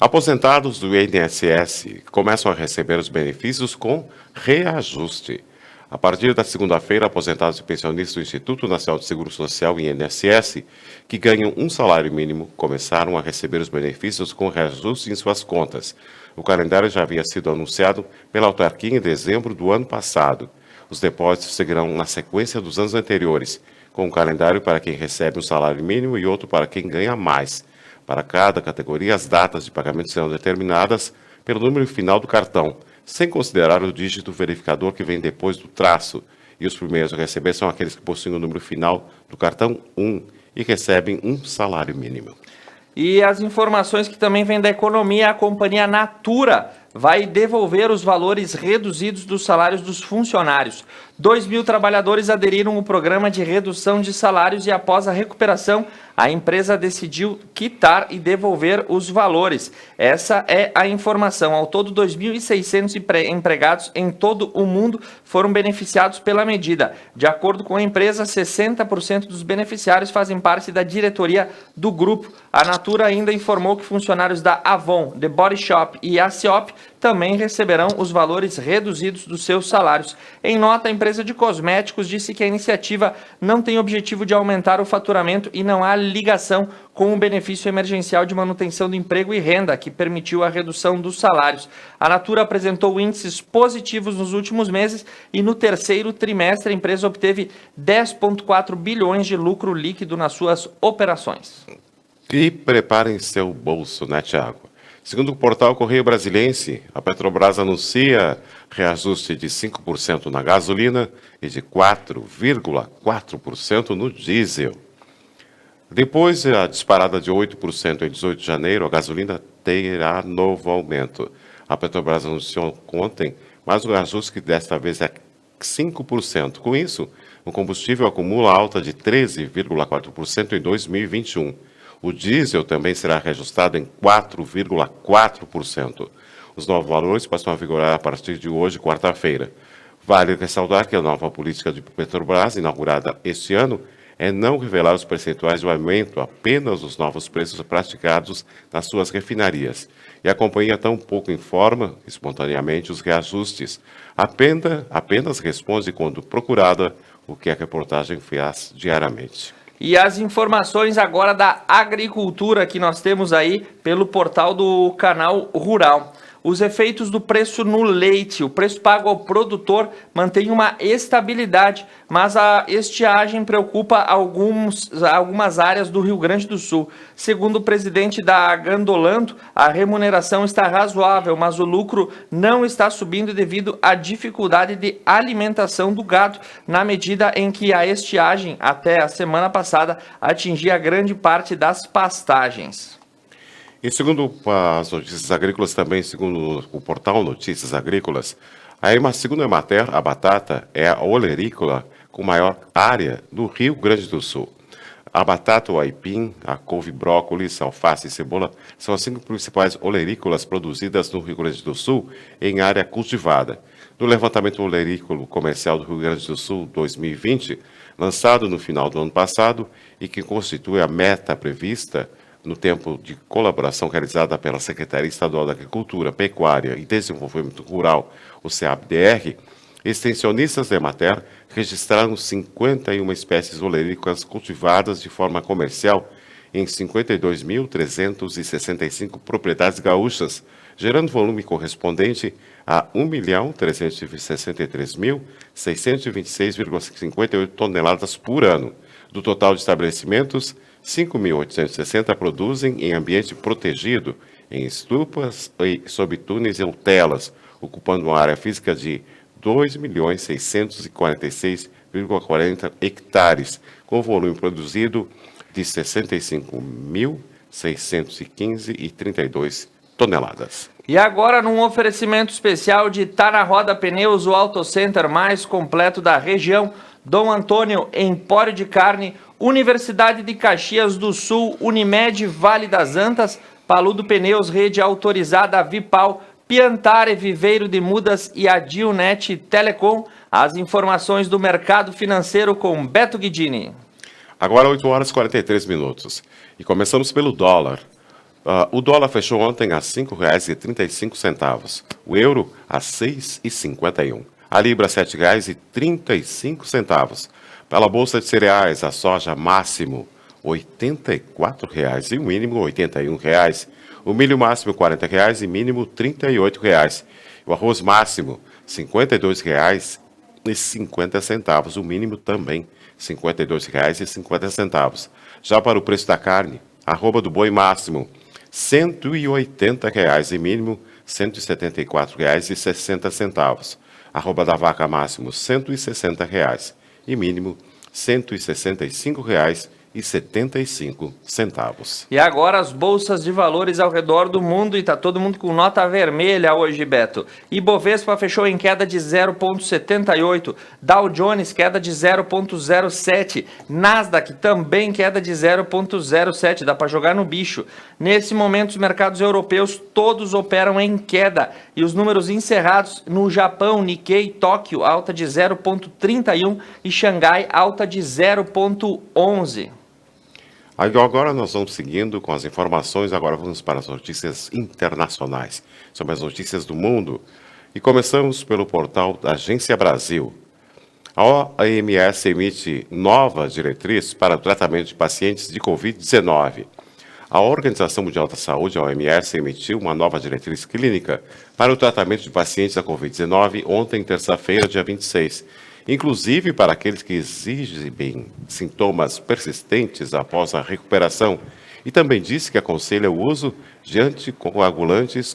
aposentados do INSS começam a receber os benefícios com reajuste. A partir da segunda-feira, aposentados e pensionistas do Instituto Nacional de Seguro Social, INSS, que ganham um salário mínimo, começaram a receber os benefícios com reajuste em suas contas. O calendário já havia sido anunciado pela autarquia em dezembro do ano passado. Os depósitos seguirão na sequência dos anos anteriores, com um calendário para quem recebe um salário mínimo e outro para quem ganha mais. Para cada categoria, as datas de pagamento serão determinadas pelo número final do cartão, sem considerar o dígito verificador que vem depois do traço. E os primeiros a receber são aqueles que possuem o número final do cartão 1 e recebem um salário mínimo. E as informações que também vêm da economia, a companhia Natura vai devolver os valores reduzidos dos salários dos funcionários. 2.000 trabalhadores aderiram ao programa de redução de salários e, após a recuperação, a empresa decidiu quitar e devolver os valores. Essa é a informação. Ao todo, 2.600 empregados em todo o mundo foram beneficiados pela medida. De acordo com a empresa, 60% dos beneficiários fazem parte da diretoria do grupo. A Natura ainda informou que funcionários da Avon, The Body Shop e a Ciop também receberão os valores reduzidos dos seus salários. Em nota, a empresa de cosméticos disse que a iniciativa não tem objetivo de aumentar o faturamento e não há ligação com o benefício emergencial de manutenção do emprego e renda, que permitiu a redução dos salários. A Natura apresentou índices positivos nos últimos meses e no terceiro trimestre a empresa obteve 10,4 bilhões de lucro líquido nas suas operações. E preparem seu bolso, né, Thiago? Segundo o portal Correio Brasiliense, a Petrobras anuncia reajuste de 5% na gasolina e de 4,4% no diesel. Depois da disparada de 8% em 18 de janeiro, a gasolina terá novo aumento. A Petrobras anunciou ontem mais um reajuste que desta vez é 5%. Com isso, o combustível acumula alta de 13,4% em 2021. O diesel também será reajustado em 4,4%. Os novos valores passam a vigorar a partir de hoje, quarta-feira. Vale ressaltar que a nova política de Petrobras, inaugurada este ano, é não revelar os percentuais do aumento, apenas os novos preços praticados nas suas refinarias. E a companhia tampouco informa, espontaneamente, os reajustes. Apenas responde quando procurada, o que a reportagem faz diariamente. E as informações agora da agricultura que nós temos aí pelo portal do Canal Rural. Os efeitos do preço no leite, o preço pago ao produtor mantém uma estabilidade, mas a estiagem preocupa algumas áreas do Rio Grande do Sul. Segundo o presidente da Gandolando, a remuneração está razoável, mas o lucro não está subindo devido à dificuldade de alimentação do gado, na medida em que a estiagem, até a semana passada, atingia grande parte das pastagens. E segundo as notícias agrícolas, também segundo o portal Notícias Agrícolas, segundo a Emater, a batata é a olerícola com maior área no Rio Grande do Sul. A batata, o aipim, a couve, brócolis, alface e cebola são as 5 principais olerícolas produzidas no Rio Grande do Sul em área cultivada. No levantamento olerícola comercial do Rio Grande do Sul 2020, lançado no final do ano passado e que constitui a meta prevista no tempo de colaboração realizada pela Secretaria Estadual da Agricultura, Pecuária e Desenvolvimento Rural, o SEAPDR, extensionistas da Emater registraram 51 espécies olerícolas cultivadas de forma comercial em 52.365 propriedades gaúchas, gerando volume correspondente a 1.363.626,58 toneladas por ano. Do total de estabelecimentos, 5.860 produzem em ambiente protegido, em estupas e sob túneis ou telas, ocupando uma área física de 2.646,40 hectares, com volume produzido de 65.615,32 toneladas. E agora, num oferecimento especial de Tá na Roda Pneus, o Auto Center mais completo da região, Dom Antônio, Empório de Carne, Universidade de Caxias do Sul, Unimed, Vale das Antas, Paludo Pneus, rede autorizada Vipal, Piantare, Viveiro de Mudas e Adilnet Telecom. As informações do mercado financeiro com Beto Guidini. Agora 8 horas e 43 minutos. E começamos pelo dólar. O dólar fechou ontem a R$ 5,35. O euro a R$ 6,51. A libra R$ 7,35. Pela bolsa de cereais, a soja máximo R$ 84,00 e o mínimo R$ 81,00. O milho máximo R$ 40,00 e mínimo R$ 38,00. O arroz máximo R$ 52,50. O mínimo também R$ 52,50. Já para o preço da carne, arroba do boi máximo R$ 180,00 e mínimo R$ 174,60. Arroba da vaca máximo R$ 160,00 e mínimo R$ 165,75. E agora as bolsas de valores ao redor do mundo, e tá todo mundo com nota vermelha hoje, Beto. Ibovespa fechou em queda de 0,78, Dow Jones queda de 0,07, Nasdaq também queda de 0,07, dá para jogar no bicho. Nesse momento os mercados europeus todos operam em queda e os números encerrados no Japão, Nikkei, Tóquio alta de 0,31 e Xangai alta de 0,11. Agora nós vamos seguindo com as informações, agora vamos para as notícias internacionais, sobre as notícias do mundo. E começamos pelo portal da Agência Brasil. A OMS emite nova diretriz para o tratamento de pacientes de Covid-19. A Organização Mundial da Saúde, a OMS, emitiu uma nova diretriz clínica para o tratamento de pacientes da Covid-19 ontem, terça-feira, dia 26. Inclusive para aqueles que exigem sintomas persistentes após a recuperação, e também disse que aconselha o uso de anticoagulantes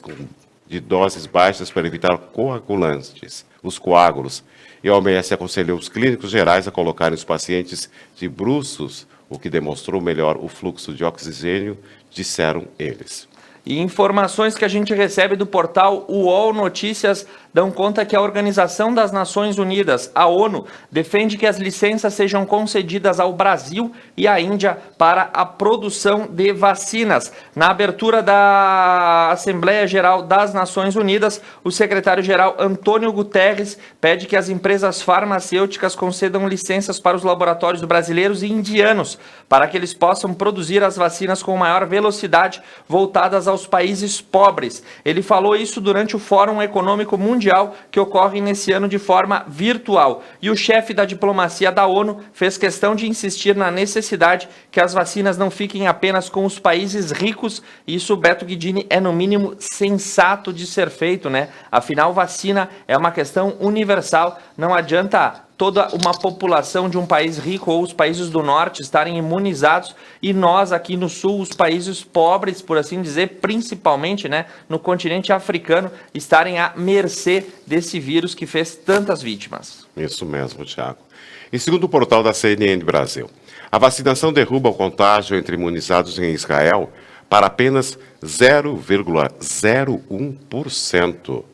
de doses baixas para evitar coagulantes, os coágulos. E a OMS aconselhou os clínicos gerais a colocarem os pacientes de bruços, o que demonstrou melhor o fluxo de oxigênio, disseram eles. E informações que a gente recebe do portal UOL Notícias dão conta que a Organização das Nações Unidas, a ONU, defende que as licenças sejam concedidas ao Brasil e à Índia para a produção de vacinas. Na abertura da Assembleia Geral das Nações Unidas, o secretário-geral Antônio Guterres pede que as empresas farmacêuticas concedam licenças para os laboratórios brasileiros e indianos, para que eles possam produzir as vacinas com maior velocidade voltadas aos países pobres. Ele falou isso durante o Fórum Econômico Mundial, que ocorre nesse ano de forma virtual. E o chefe da diplomacia da ONU fez questão de insistir na necessidade que as vacinas não fiquem apenas com os países ricos. Isso, Beto Guidini, é no mínimo sensato de ser feito, né? Afinal, vacina é uma questão universal. Não adianta toda uma população de um país rico ou os países do norte estarem imunizados e nós aqui no sul, os países pobres, por assim dizer, principalmente, né, no continente africano, estarem à mercê desse vírus que fez tantas vítimas. Isso mesmo, Thiago. E segundo o portal da CNN Brasil, a vacinação derruba o contágio entre imunizados em Israel para apenas 0,01%.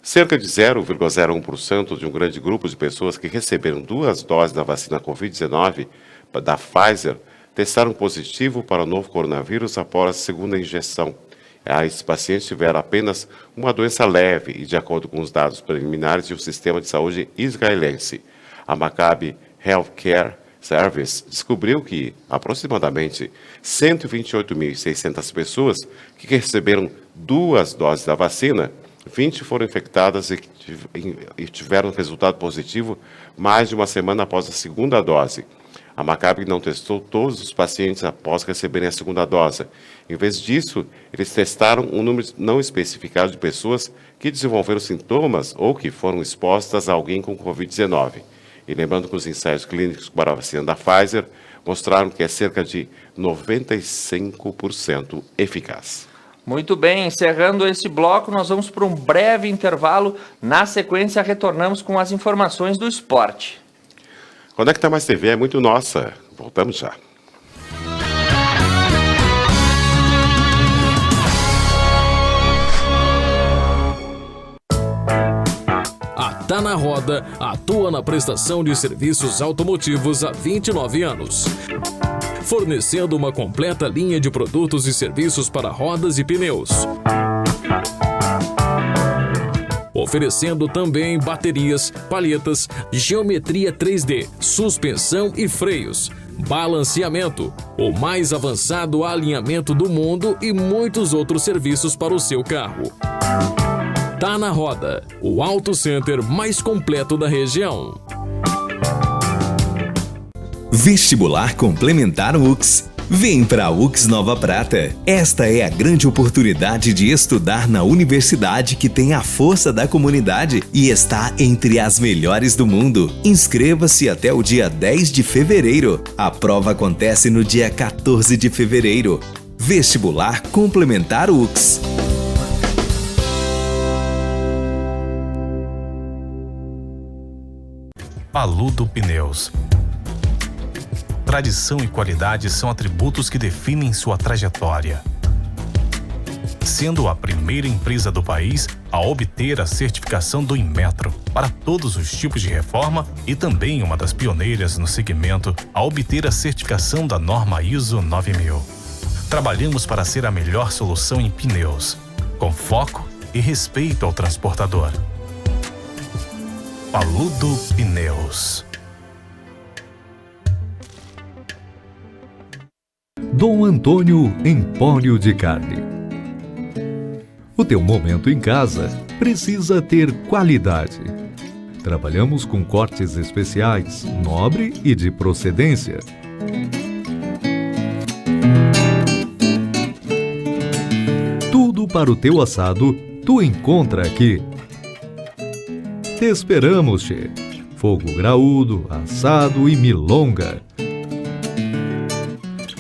Cerca de 0,01% de um grande grupo de pessoas que receberam 2 doses da vacina Covid-19 da Pfizer testaram positivo para o novo coronavírus após a segunda injeção. Esses pacientes tiveram apenas uma doença leve e, de acordo com os dados preliminares do sistema de saúde israelense, a Maccabi Healthcare Service descobriu que aproximadamente 128.600 pessoas que receberam 2 doses da vacina, 20 foram infectadas e tiveram resultado positivo mais de uma semana após a segunda dose. A Maccabi não testou todos os pacientes após receberem a segunda dose. Em vez disso, eles testaram um número não especificado de pessoas que desenvolveram sintomas ou que foram expostas a alguém com Covid-19. E lembrando que os ensaios clínicos para a vacina da Pfizer mostraram que é cerca de 95% eficaz. Muito bem, encerrando esse bloco, nós vamos para um breve intervalo. Na sequência, retornamos com as informações do esporte. Conecta Mais TV é muito nossa. Voltamos já. A Tá na Roda atua na prestação de serviços automotivos há 29 anos. Fornecendo uma completa linha de produtos e serviços para rodas e pneus. Oferecendo também baterias, palhetas, geometria 3D, suspensão e freios, balanceamento, o mais avançado alinhamento do mundo e muitos outros serviços para o seu carro. Tá na Roda, o Auto Center mais completo da região. Vestibular Complementar UX. Vem para a UX Nova Prata. Esta é a grande oportunidade de estudar na universidade que tem a força da comunidade e está entre as melhores do mundo. Inscreva-se até o dia 10 de fevereiro. A prova acontece no dia 14 de fevereiro. Vestibular Complementar UX. Paludo Pneus. Tradição e qualidade são atributos que definem sua trajetória. Sendo a primeira empresa do país a obter a certificação do Inmetro para todos os tipos de reforma e também uma das pioneiras no segmento a obter a certificação da norma ISO 9000. Trabalhamos para ser a melhor solução em pneus, com foco e respeito ao transportador. Paludo Pneus. Dom Antônio Empório de Carne. O teu momento em casa precisa ter qualidade. Trabalhamos com cortes especiais, nobre e de procedência. Tudo para o teu assado tu encontra aqui. Te esperamos, che. Fogo graúdo, assado e milonga.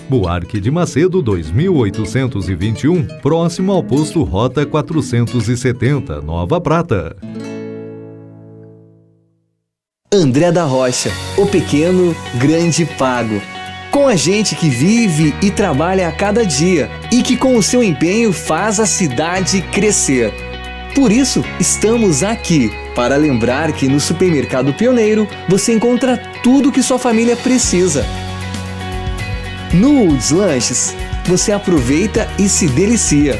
Buarque de Macedo 2821, próximo ao posto Rota 470, Nova Prata. André da Rocha, o pequeno, grande pago. Com a gente que vive e trabalha a cada dia e que com o seu empenho faz a cidade crescer. Por isso, estamos aqui para lembrar que no Supermercado Pioneiro você encontra tudo que sua família precisa. No Woods Lanches, você aproveita e se delicia.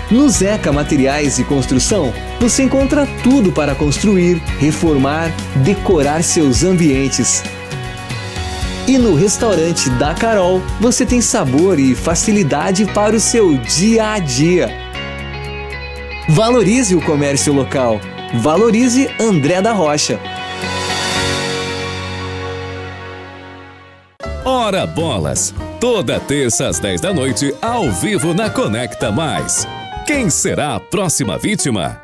No Zeca Materiais e Construção, você encontra tudo para construir, reformar, decorar seus ambientes. E no restaurante da Carol, você tem sabor e facilidade para o seu dia a dia. Valorize o comércio local. Valorize André da Rocha. Ora bolas! Toda terça às 10 da noite, ao vivo na Conecta Mais. Quem será a próxima vítima?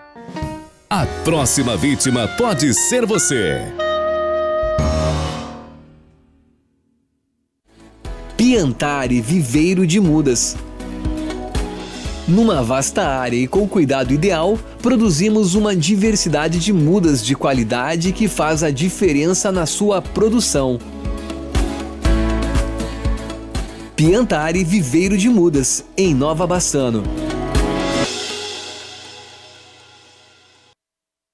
A próxima vítima pode ser você. Piantari Viveiro de Mudas. Numa vasta área e com cuidado ideal, produzimos uma diversidade de mudas de qualidade que faz a diferença na sua produção. Piantari Viveiro de Mudas, em Nova Bassano.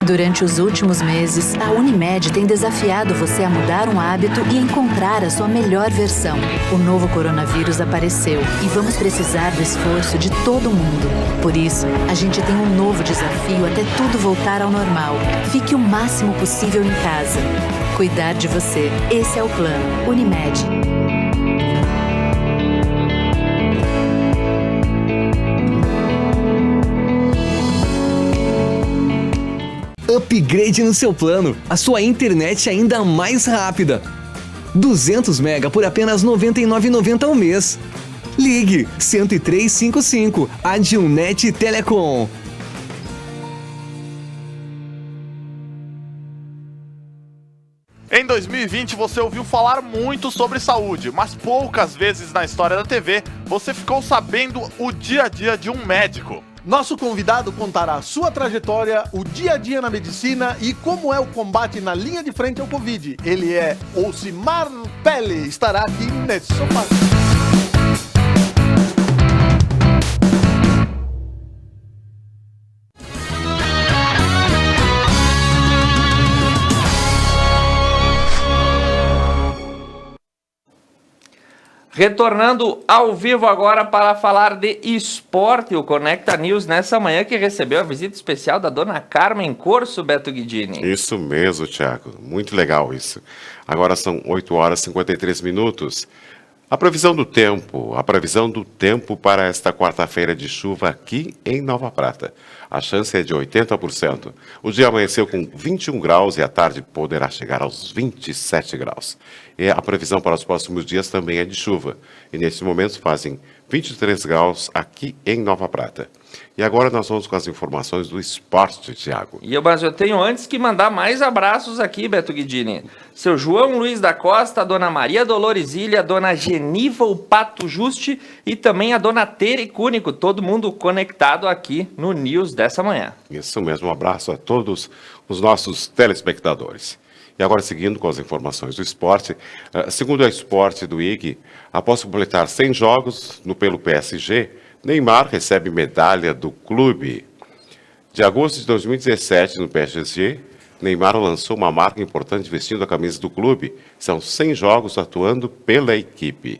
Durante os últimos meses, a Unimed tem desafiado você a mudar um hábito e encontrar a sua melhor versão. O novo coronavírus apareceu e vamos precisar do esforço de todo mundo. Por isso, a gente tem um novo desafio até tudo voltar ao normal. Fique o máximo possível em casa. Cuidar de você. Esse é o plano. Unimed. Upgrade no seu plano, a sua internet ainda mais rápida. 200 mega por apenas R$ 99,90 ao mês. Ligue 10355, Adilnet Telecom. Em 2020 você ouviu falar muito sobre saúde, mas poucas vezes na história da TV você ficou sabendo o dia a dia de um médico. Nosso convidado contará a sua trajetória, o dia a dia na medicina e como é o combate na linha de frente ao Covid. Ele é Ocimar Pelle, estará aqui nesse sofá. Retornando ao vivo agora para falar de esporte, o Conecta News nessa manhã que recebeu a visita especial da dona Carmen Corso, Beto Guidini. Isso mesmo, Thiago. Muito legal isso. Agora são 8 horas e 53 minutos. A previsão do tempo para esta quarta-feira de chuva aqui em Nova Prata. A chance é de 80%. O dia amanheceu com 21 graus e à tarde poderá chegar aos 27 graus. E a previsão para os próximos dias também é de chuva. E neste momento fazem 23 graus aqui em Nova Prata. E agora nós vamos com as informações do esporte, Thiago. Mas eu tenho antes que mandar mais abraços aqui, Beto Guidini. Seu João Luiz da Costa, a dona Maria Dolores Ilha, a dona Geniva o Pato Juste e também a dona Tere Cúnico, todo mundo conectado aqui no News dessa manhã. Isso mesmo, um abraço a todos os nossos telespectadores. E agora, seguindo com as informações do esporte, segundo a Esporte do IG, após completar 100 jogos pelo PSG, Neymar recebe medalha do clube. De agosto de 2017, no PSG, Neymar lançou uma marca importante vestindo a camisa do clube. São 100 jogos atuando pela equipe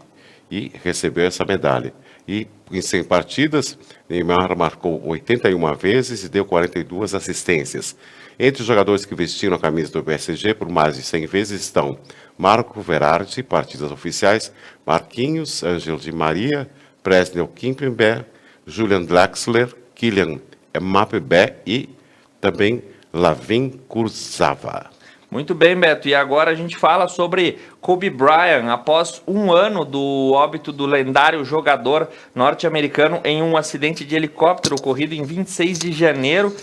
e recebeu essa medalha. E em 100 partidas, Neymar marcou 81 vezes e deu 42 assistências. Entre os jogadores que vestiram a camisa do PSG por mais de 100 vezes estão Marco Verratti, partidas oficiais, Marquinhos, Ângelo Di Maria, Presnel Kimpembe, Julian Draxler, Kylian Mbappé e também Lavin Kurzawa. Muito bem, Beto. E agora a gente fala sobre Kobe Bryant. Após um ano do óbito do lendário jogador norte-americano em um acidente de helicóptero ocorrido em 26 de janeiro,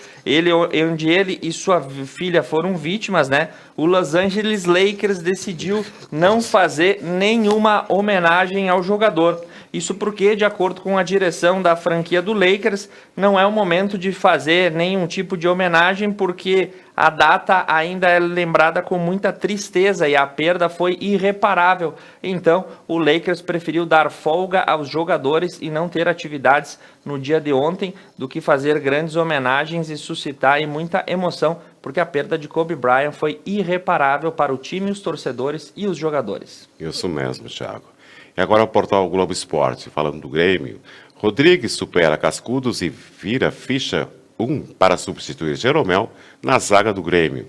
onde ele e sua filha foram vítimas, né? O Los Angeles Lakers decidiu não fazer nenhuma homenagem ao jogador. Isso porque, de acordo com a direção da franquia do Lakers, não é o momento de fazer nenhum tipo de homenagem, porque a data ainda é lembrada com muita tristeza e a perda foi irreparável. Então, o Lakers preferiu dar folga aos jogadores e não ter atividades no dia de ontem do que fazer grandes homenagens e suscitar aí muita emoção, porque a perda de Kobe Bryant foi irreparável para o time, os torcedores e os jogadores. Isso mesmo, Thiago. E agora o portal Globo Esporte, falando do Grêmio. Rodrigues supera Cascudos e vira ficha 1 para substituir Jeromel na zaga do Grêmio.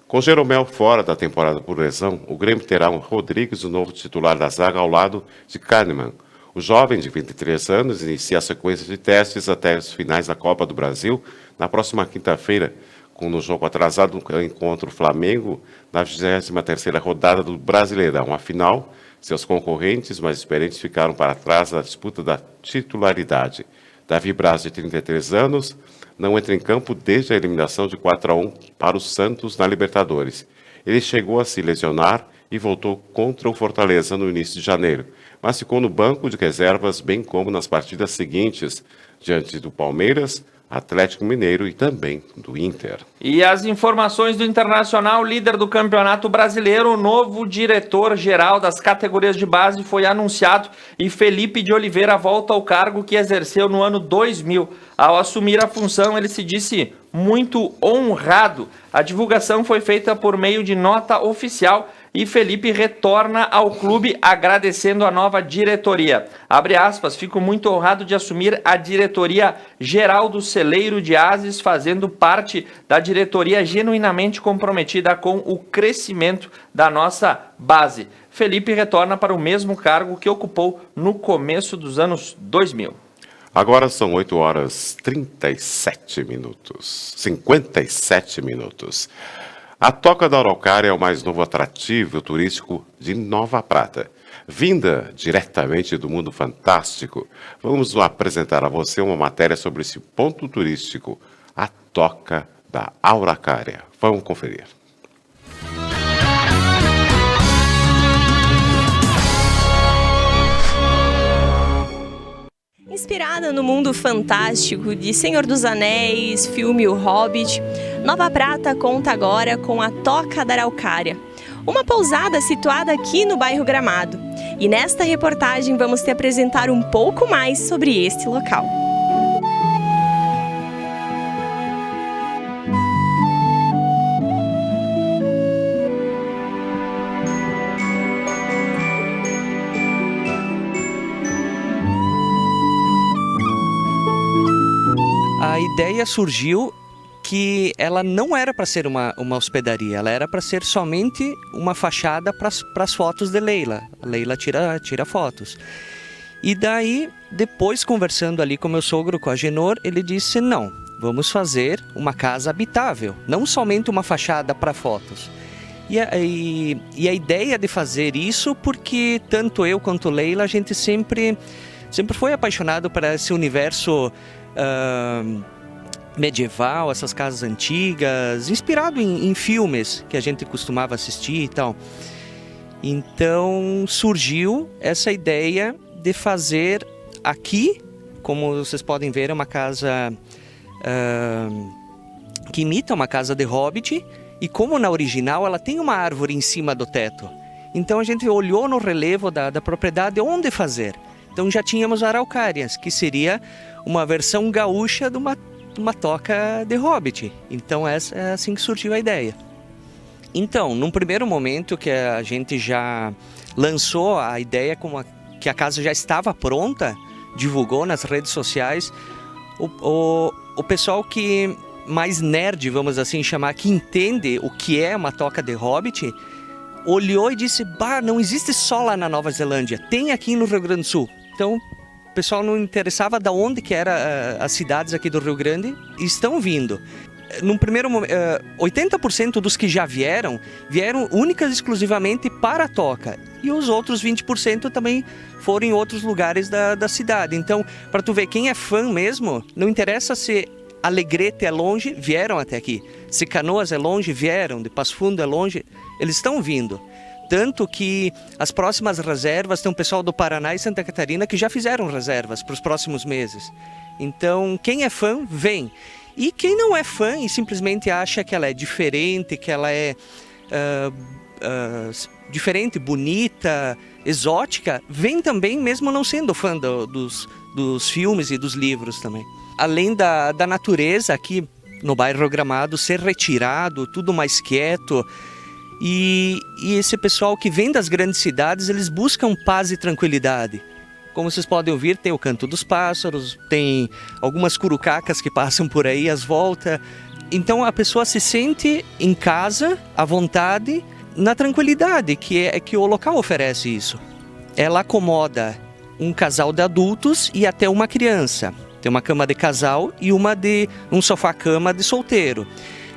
Com Jeromel fora da temporada por lesão, o Grêmio terá Rodrigues, o novo titular da zaga, ao lado de Kahneman. O jovem de 23 anos inicia a sequência de testes até os finais da Copa do Brasil na próxima quinta-feira, no jogo atrasado contra o Flamengo, na 23ª rodada do Brasileirão. Afinal, seus concorrentes mais experientes ficaram para trás na disputa da titularidade. Davi Braz, de 33 anos, não entra em campo desde a eliminação de 4-1 para o Santos na Libertadores. Ele chegou a se lesionar e voltou contra o Fortaleza no início de janeiro, mas ficou no banco de reservas, bem como nas partidas seguintes, diante do Palmeiras, Atlético Mineiro e também do Inter. E as informações do Internacional, líder do Campeonato Brasileiro, o novo diretor-geral das categorias de base foi anunciado e Felipe de Oliveira volta ao cargo que exerceu no ano 2000. Ao assumir a função, ele se disse muito honrado. A divulgação foi feita por meio de nota oficial e Felipe retorna ao clube agradecendo a nova diretoria. Abre aspas, fico muito honrado de assumir a diretoria geral do Celeiro de Ases, fazendo parte da diretoria genuinamente comprometida com o crescimento da nossa base. Felipe retorna para o mesmo cargo que ocupou no começo dos anos 2000. Agora são 8 horas 57 minutos. 57 minutos. A Toca da Araucária é o mais novo atrativo turístico de Nova Prata. Vinda diretamente do mundo fantástico, vamos apresentar a você uma matéria sobre esse ponto turístico, a Toca da Araucária. Vamos conferir. Inspirada no mundo fantástico de Senhor dos Anéis, filme O Hobbit, Nova Prata conta agora com a Toca da Araucária, uma pousada situada aqui no bairro Gramado. E nesta reportagem vamos te apresentar um pouco mais sobre este local. A ideia surgiu que ela não era para ser uma hospedaria, ela era para ser somente uma fachada para as fotos de Leila. A Leila tira fotos. E daí, depois conversando ali com meu sogro, com a Genor, ele disse, não, vamos fazer uma casa habitável, não somente uma fachada para fotos. E a ideia de fazer isso, porque tanto eu quanto Leila, a gente sempre foi apaixonado por esse universo medieval, essas casas antigas, inspirado em filmes que a gente costumava assistir e tal. Então surgiu essa ideia de fazer aqui, como vocês podem ver, é uma casa que imita uma casa de Hobbit, e como na original ela tem uma árvore em cima do teto. Então a gente olhou no relevo da propriedade onde fazer. Então já tínhamos araucárias, que seria uma versão gaúcha de uma toca de Hobbit. Então é assim que surgiu a ideia. Então, num primeiro momento que a gente já lançou a ideia, que a casa já estava pronta, divulgou nas redes sociais, o pessoal que mais nerd, vamos assim chamar, que entende o que é uma toca de Hobbit, olhou e disse, bah, não existe só lá na Nova Zelândia, tem aqui no Rio Grande do Sul. Então, o pessoal não interessava de onde que eram as cidades aqui do Rio Grande, e estão vindo. Num primeiro momento, 80% dos que já vieram únicas e exclusivamente para a toca. E os outros 20% também foram em outros lugares da cidade. Então, para tu ver, quem é fã mesmo, não interessa se Alegrete é longe, vieram até aqui. Se Canoas é longe, vieram. De Passo Fundo é longe, eles estão vindo. Tanto que as próximas reservas, tem um pessoal do Paraná e Santa Catarina que já fizeram reservas para os próximos meses. Então, quem é fã, vem. E quem não é fã e simplesmente acha que ela é diferente, que ela é diferente, bonita, exótica, vem também, mesmo não sendo fã dos filmes e dos livros também. Além da natureza aqui no bairro Gramado ser retirado, tudo mais quieto, e esse pessoal que vem das grandes cidades, eles buscam paz e tranquilidade. Como vocês podem ouvir, tem o canto dos pássaros, tem algumas curucacas que passam por aí às voltas. Então a pessoa se sente em casa, à vontade, na tranquilidade que o local oferece isso. Ela acomoda um casal de adultos e até uma criança. Tem uma cama de casal e um sofá-cama de solteiro.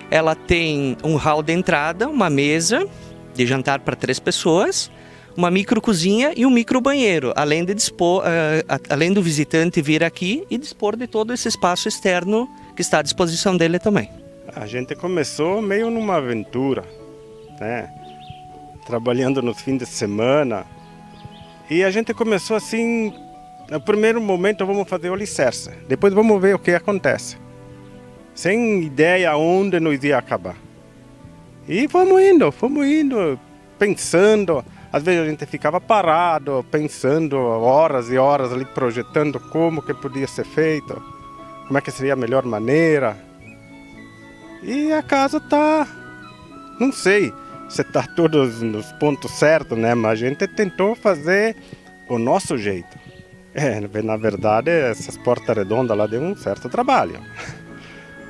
Ela tem um hall de entrada, uma mesa de jantar para 3 pessoas, uma micro cozinha e um micro banheiro, além do visitante vir aqui e dispor de todo esse espaço externo que está à disposição dele também. A gente começou meio numa aventura, né? Trabalhando nos fins de semana, e a gente começou assim, no primeiro momento vamos fazer o alicerce, depois vamos ver o que acontece. sem ideia onde nós ia acabar. E fomos indo, pensando. Às vezes a gente ficava parado, pensando horas e horas ali, projetando como que podia ser feito, como é que seria a melhor maneira. E a casa tá, não sei se tá todos nos pontos certos, né? Mas a gente tentou fazer o nosso jeito. Na verdade, essas portas redondas lá deu um certo trabalho.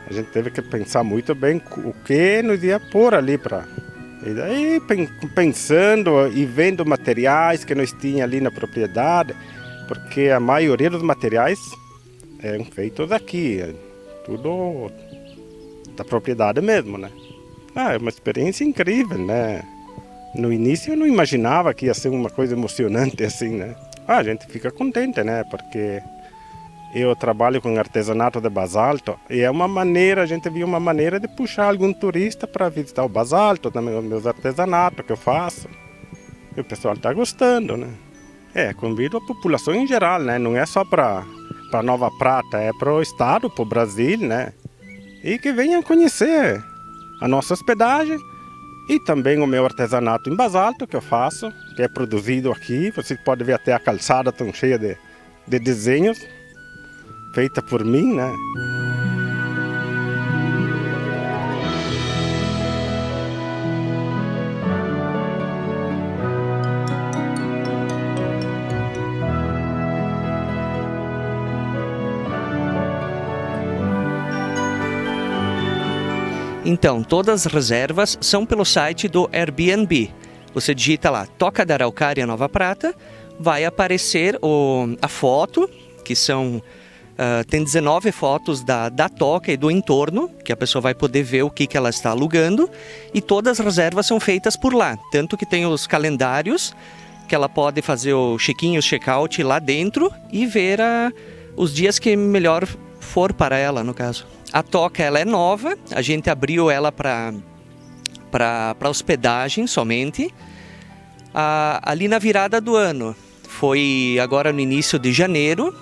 A gente teve que pensar muito bem o que nos ia pôr ali para... E daí, pensando e vendo materiais que nós tínhamos ali na propriedade, porque a maioria dos materiais eram feitos aqui, tudo da propriedade mesmo, né? É uma experiência incrível, né? No início eu não imaginava que ia ser uma coisa emocionante assim, né? A gente fica contente, né? Porque eu trabalho com artesanato de basalto e é uma maneira, a gente viu uma maneira de puxar algum turista para visitar o basalto, também os meus artesanatos que eu faço. E o pessoal está gostando, né? Convido a população em geral, né? Não é só para Nova Prata, é para o estado, para o Brasil, né? E que venham conhecer a nossa hospedagem e também o meu artesanato em basalto que eu faço, que é produzido aqui. Vocês podem ver até a calçada tão cheia de desenhos, feita por mim, né? Então, todas as reservas são pelo site do Airbnb. Você digita lá, Toca da Araucária Nova Prata, vai aparecer a foto, que são... tem 19 fotos da toca e do entorno, que a pessoa vai poder ver o que ela está alugando, e todas as reservas são feitas por lá. Tanto que tem os calendários, que ela pode fazer o check-in, o check-out lá dentro e ver os dias que melhor for para ela, no caso. A toca ela é nova, a gente abriu ela para hospedagem somente. Ali na virada do ano, foi agora no início de janeiro,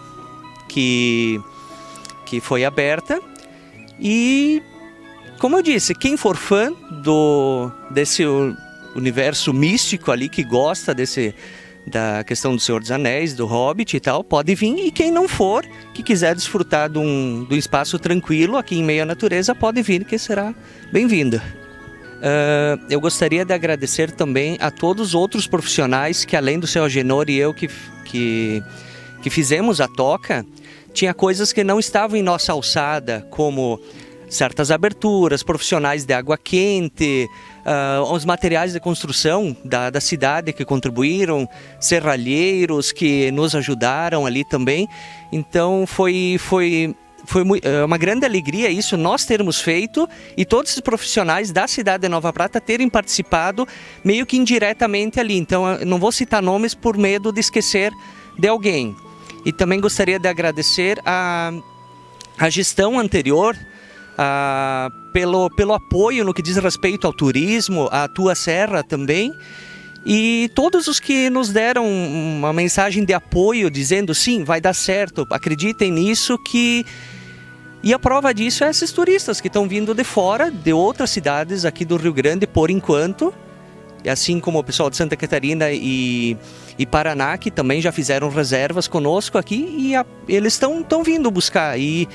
que foi aberta. E, como eu disse, quem for fã desse universo místico ali, que gosta da questão do Senhor dos Anéis, do Hobbit e tal, pode vir. E quem não for, que quiser desfrutar de um espaço tranquilo aqui em meio à natureza, pode vir, que será bem-vindo. Eu gostaria de agradecer também a todos os outros profissionais que, além do seu Agenor e eu que fizemos a toca, tinha coisas que não estavam em nossa alçada, como certas aberturas, profissionais de água quente, os materiais de construção da cidade que contribuíram, serralheiros que nos ajudaram ali também. Então foi uma grande alegria isso, nós termos feito e todos os profissionais da cidade de Nova Prata terem participado meio que indiretamente ali. Então eu não vou citar nomes por medo de esquecer de alguém. E também gostaria de agradecer a gestão anterior pelo apoio no que diz respeito ao turismo, a Tua Serra também, e todos os que nos deram uma mensagem de apoio dizendo sim, vai dar certo, acreditem nisso E a prova disso é esses turistas que estão vindo de fora, de outras cidades aqui do Rio Grande por enquanto, assim como o pessoal de Santa Catarina e Paraná, que também já fizeram reservas conosco aqui, e eles estão vindo buscar. E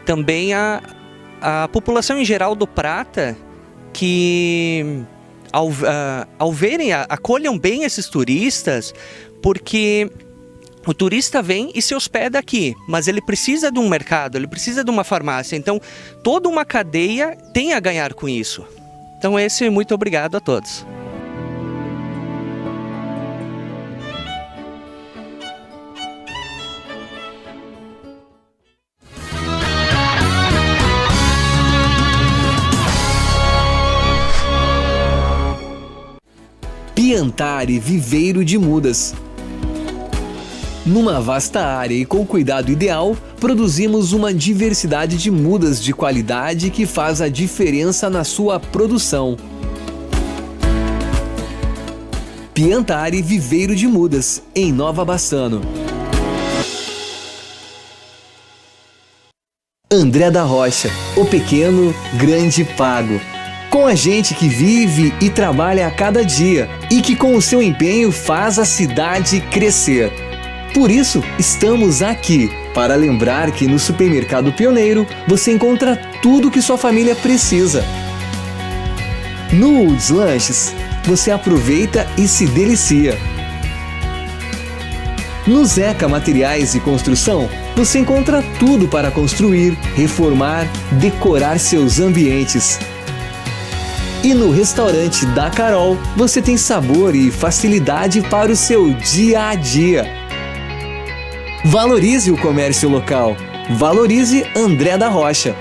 também a população em geral do Prata, que ao verem, acolham bem esses turistas, porque o turista vem e se hospeda aqui, mas ele precisa de um mercado, ele precisa de uma farmácia, então toda uma cadeia tem a ganhar com isso. Então muito obrigado a todos. Piantari Viveiro de Mudas. Numa vasta área e com cuidado ideal, produzimos uma diversidade de mudas de qualidade que faz a diferença na sua produção. Piantari Viveiro de Mudas, em Nova Bassano. André da Rocha, o pequeno, grande pago. Com a gente que vive e trabalha a cada dia e que com o seu empenho faz a cidade crescer. Por isso, estamos aqui para lembrar que no Supermercado Pioneiro você encontra tudo que sua família precisa. No Woods Lanches, você aproveita e se delicia. No Zeca Materiais e Construção, você encontra tudo para construir, reformar, decorar seus ambientes. E no restaurante da Carol, você tem sabor e facilidade para o seu dia a dia. Valorize o comércio local. Valorize André da Rocha.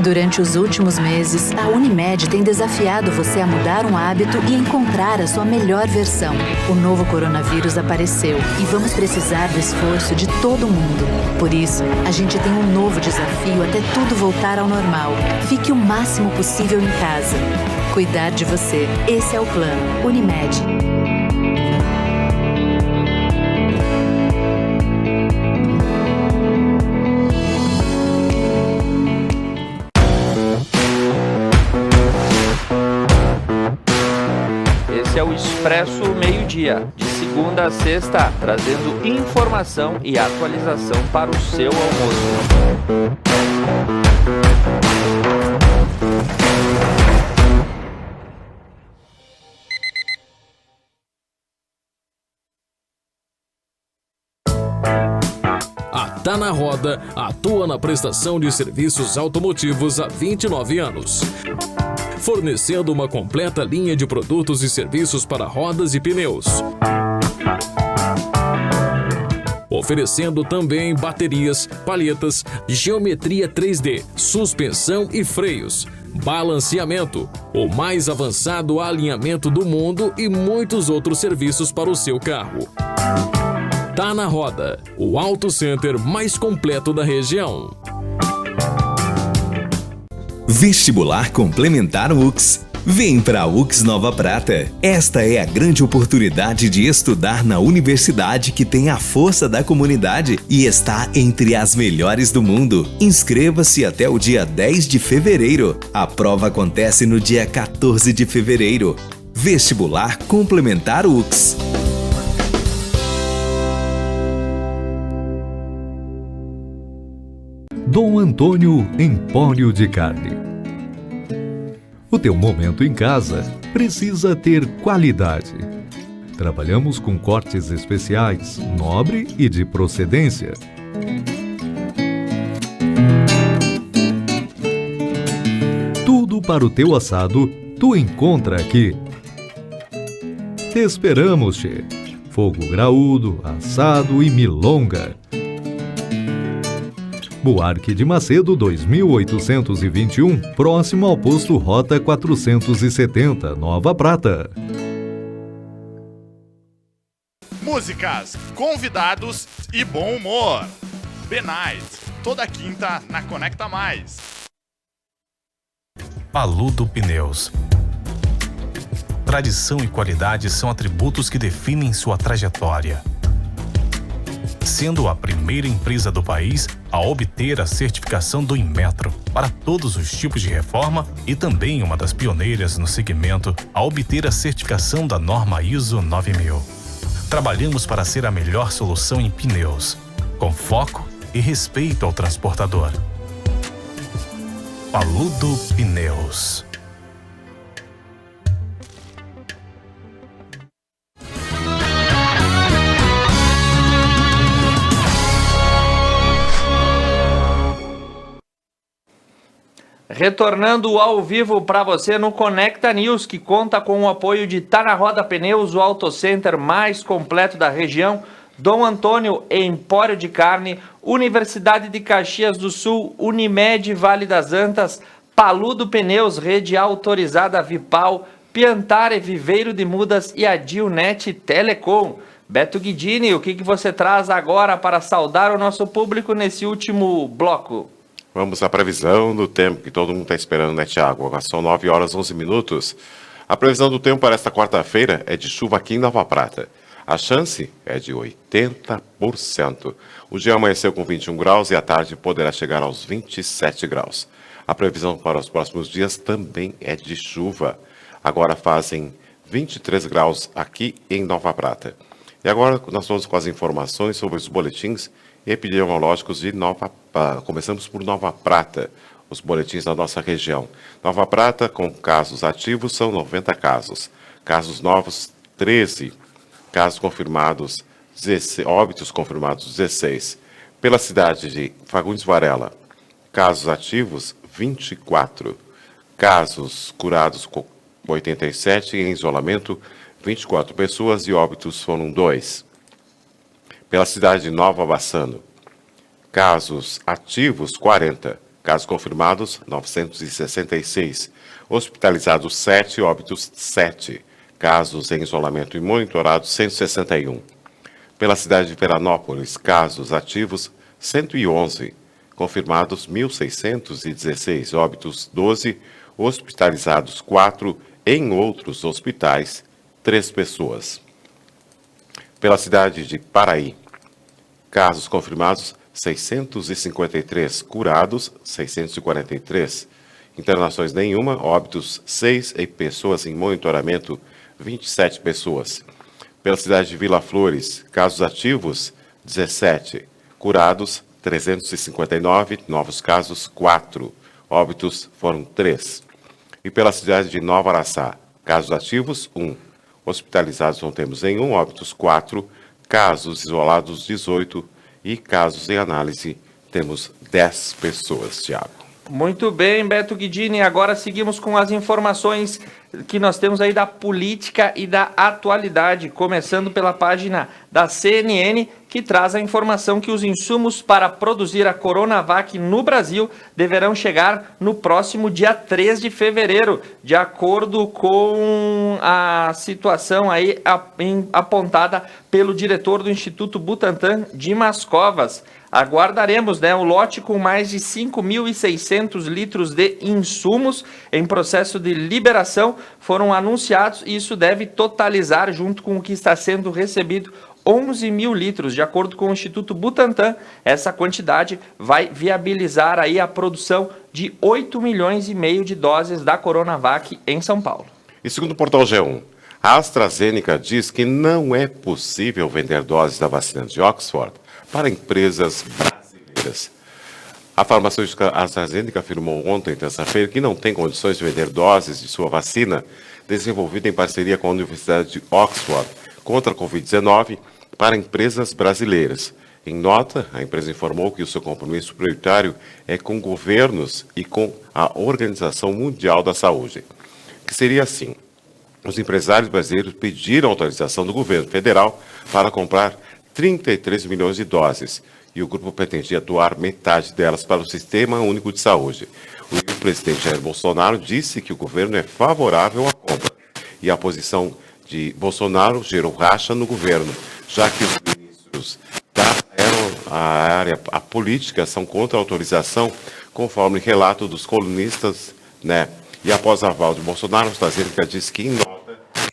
Durante os últimos meses, a Unimed tem desafiado você a mudar um hábito e encontrar a sua melhor versão. O novo coronavírus apareceu e vamos precisar do esforço de todo mundo. Por isso, a gente tem um novo desafio até tudo voltar ao normal. Fique o máximo possível em casa. Cuidar de você. Esse é o plano. Unimed. Esse é o Expresso Meio-Dia, de segunda a sexta, trazendo informação e atualização para o seu almoço. A Tá na Roda atua na prestação de serviços automotivos há 29 anos. Fornecendo uma completa linha de produtos e serviços para rodas e pneus. Oferecendo também baterias, palhetas, geometria 3D, suspensão e freios, balanceamento, o mais avançado alinhamento do mundo e muitos outros serviços para o seu carro. Tá na Roda, o Auto Center mais completo da região. Vestibular Complementar UX. Vem para a UX Nova Prata. Esta é a grande oportunidade de estudar na universidade que tem a força da comunidade e está entre as melhores do mundo. Inscreva-se até o dia 10 de fevereiro. A prova acontece no dia 14 de fevereiro. Vestibular Complementar UX. Dom Antônio Empório de Carne. O teu momento em casa precisa ter qualidade. Trabalhamos com cortes especiais, nobre e de procedência. Tudo para o teu assado tu encontra aqui. Te esperamos, che. Fogo graúdo, assado e milonga. Buarque de Macedo 2821, próximo ao posto Rota 470, Nova Prata. Músicas, convidados e bom humor. Benite, toda quinta na Conecta Mais. Paludo Pneus. Tradição e qualidade são atributos que definem sua trajetória. Sendo a primeira empresa do país a obter a certificação do Inmetro para todos os tipos de reforma e também uma das pioneiras no segmento a obter a certificação da norma ISO 9000. Trabalhamos para ser a melhor solução em pneus, com foco e respeito ao transportador. Paludo Pneus. Retornando ao vivo para você no Conecta News, que conta com o apoio de Tá na Roda Pneus, o Auto Center mais completo da região, Dom Antônio Empório de Carne, Universidade de Caxias do Sul, Unimed Vale das Antas, Paludo Pneus, rede autorizada Vipal, Piantare Viveiro de Mudas e a Dilnet Telecom. Beto Guidini, o que você traz agora para saudar o nosso público nesse último bloco? Vamos à previsão do tempo que todo mundo está esperando, né, Tiago? Agora são 9 horas 11 minutos. A previsão do tempo para esta quarta-feira é de chuva aqui em Nova Prata. A chance é de 80%. O dia amanheceu com 21 graus e à tarde poderá chegar aos 27 graus. A previsão para os próximos dias também é de chuva. Agora fazem 23 graus aqui em Nova Prata. E agora nós vamos com as informações sobre os boletins epidemiológicos de começamos por Nova Prata, os boletins da nossa região. Nova Prata, com casos ativos, são 90 casos. Casos novos, 13. Casos confirmados, 16. Óbitos confirmados, 16. Pela cidade de Fagundes Varela, casos ativos, 24. Casos curados, 87. Em isolamento, 24 pessoas e óbitos foram 2. Pela cidade de Nova Bassano, casos ativos, 40. Casos confirmados, 966. Hospitalizados, 7. Óbitos, 7. Casos em isolamento e monitorados, 161. Pela cidade de Veranópolis, casos ativos, 111. Confirmados, 1.616. Óbitos, 12. Hospitalizados, 4. Em outros hospitais, 3 pessoas. Pela cidade de Paraí, casos confirmados, 653. Curados, 643. Internações nenhuma, óbitos 6 e pessoas em monitoramento 27 pessoas. Pela cidade de Vila Flores, casos ativos 17, curados 359, novos casos 4, óbitos foram 3. E pela cidade de Nova Araçá, casos ativos 1, hospitalizados não temos nenhum, óbitos 4, casos isolados 18 e casos em análise temos 10 pessoas, Thiago. Muito bem, Beto Guidini. Agora seguimos com as informações que nós temos aí da política e da atualidade, começando pela página da CNN, que traz a informação que os insumos para produzir a Coronavac no Brasil deverão chegar no próximo dia 3 de fevereiro, de acordo com a situação aí apontada pelo diretor do Instituto Butantan, Dimas Covas. Aguardaremos, o lote com mais de 5.600 litros de insumos em processo de liberação foram anunciados e isso deve totalizar, junto com o que está sendo recebido, 11 mil litros. De acordo com o Instituto Butantan, essa quantidade vai viabilizar aí a produção de 8 milhões e meio de doses da Coronavac em São Paulo. E segundo o portal G1, a AstraZeneca diz que não é possível vender doses da vacina de Oxford para empresas brasileiras. A farmacêutica AstraZeneca afirmou ontem, terça-feira, que não tem condições de vender doses de sua vacina desenvolvida em parceria com a Universidade de Oxford contra a Covid-19 para empresas brasileiras. Em nota, a empresa informou que o seu compromisso prioritário é com governos e com a Organização Mundial da Saúde. Que seria assim: os empresários brasileiros pediram autorização do governo federal para comprar 33 milhões de doses, e o grupo pretendia doar metade delas para o Sistema Único de Saúde. O presidente Jair Bolsonaro disse que o governo é favorável à compra, e a posição de Bolsonaro gerou racha no governo, já que os ministros a política são contra a autorização, conforme relato dos colunistas, E após a aval de Bolsonaro, a AstraZeneca diz que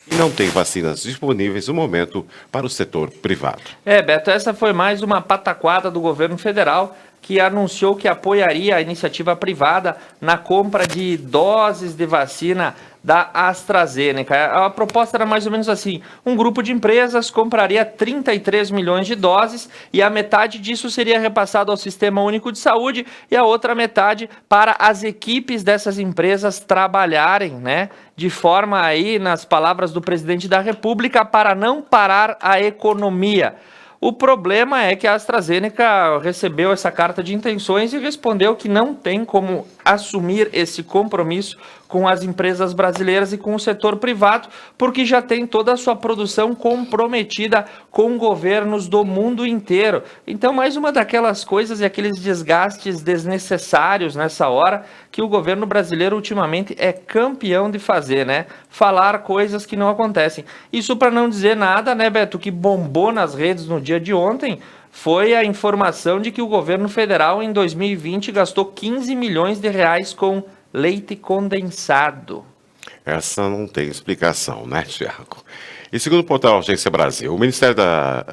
e não tem vacinas disponíveis no momento para o setor privado. Beto, essa foi mais uma pataquada do governo federal, que anunciou que apoiaria a iniciativa privada na compra de doses de vacina da AstraZeneca. A proposta era mais ou menos assim: um grupo de empresas compraria 33 milhões de doses e a metade disso seria repassado ao Sistema Único de Saúde e a outra metade para as equipes dessas empresas trabalharem, de forma aí, nas palavras do presidente da República, para não parar a economia. O problema é que a AstraZeneca recebeu essa carta de intenções e respondeu que não tem como assumir esse compromisso com as empresas brasileiras e com o setor privado, porque já tem toda a sua produção comprometida com governos do mundo inteiro. Então, mais uma daquelas coisas e aqueles desgastes desnecessários nessa hora que o governo brasileiro ultimamente é campeão de fazer, Falar coisas que não acontecem. Isso para não dizer nada, Beto, que bombou nas redes no dia de ontem, foi a informação de que o governo federal em 2020 gastou 15 milhões de reais com leite condensado. Essa não tem explicação, Thiago? E segundo o portal Agência Brasil, o Ministério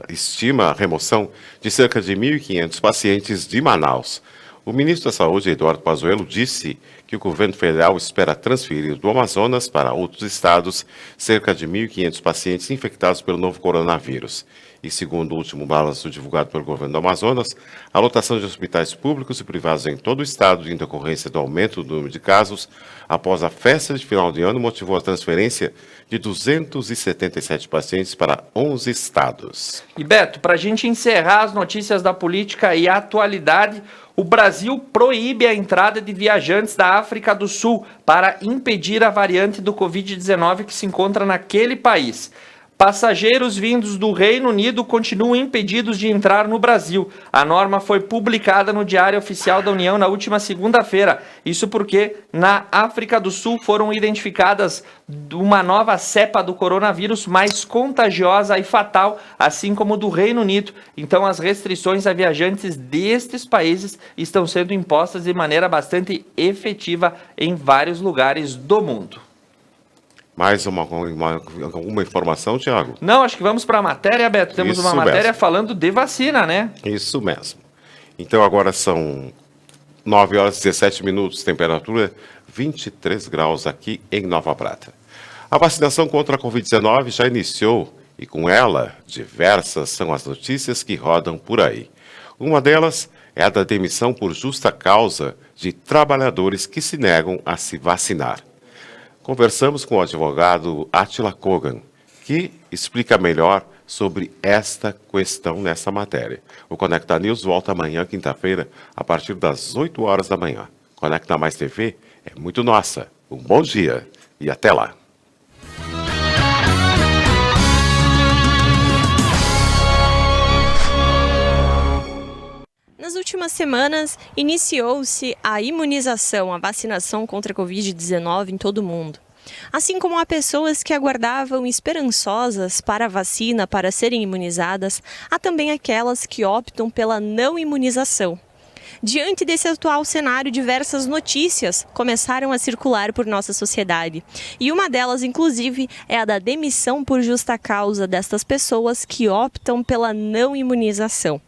estima a remoção de cerca de 1.500 pacientes de Manaus. O ministro da Saúde, Eduardo Pazuello, disse que o governo federal espera transferir do Amazonas para outros estados cerca de 1.500 pacientes infectados pelo novo coronavírus. E segundo o último balanço divulgado pelo governo do Amazonas, a lotação de hospitais públicos e privados em todo o estado, em decorrência do aumento do número de casos, após a festa de final de ano, motivou a transferência de 277 pacientes para 11 estados. E Beto, para a gente encerrar as notícias da política e a atualidade, o Brasil proíbe a entrada de viajantes da África do Sul para impedir a variante do Covid-19 que se encontra naquele país. Passageiros vindos do Reino Unido continuam impedidos de entrar no Brasil. A norma foi publicada no Diário Oficial da União na última segunda-feira. Isso porque na África do Sul foram identificadas uma nova cepa do coronavírus mais contagiosa e fatal, assim como do Reino Unido. Então as restrições a viajantes destes países estão sendo impostas de maneira bastante efetiva em vários lugares do mundo. Mais alguma informação, Thiago? Não, acho que vamos para a matéria, Beto. Temos Isso uma matéria mesmo. falando de vacina, né? Isso mesmo. Então agora são 9 horas e 17 minutos, temperatura 23 graus aqui em Nova Prata. A vacinação contra a Covid-19 já iniciou e com ela diversas são as notícias que rodam por aí. Uma delas é a da demissão por justa causa de trabalhadores que se negam a se vacinar. Conversamos com o advogado Átila Kogan, que explica melhor sobre esta questão nessa matéria. O Conecta News volta amanhã, quinta-feira, a partir das 8 horas da manhã. Conecta Mais TV é muito nossa. Um bom dia e até lá. Nas últimas semanas, iniciou-se a imunização, a vacinação contra a Covid-19 em todo o mundo. Assim como há pessoas que aguardavam esperançosas para a vacina para serem imunizadas, há também aquelas que optam pela não imunização. Diante desse atual cenário, diversas notícias começaram a circular por nossa sociedade. E uma delas, inclusive, é a da demissão por justa causa destas pessoas que optam pela não imunização.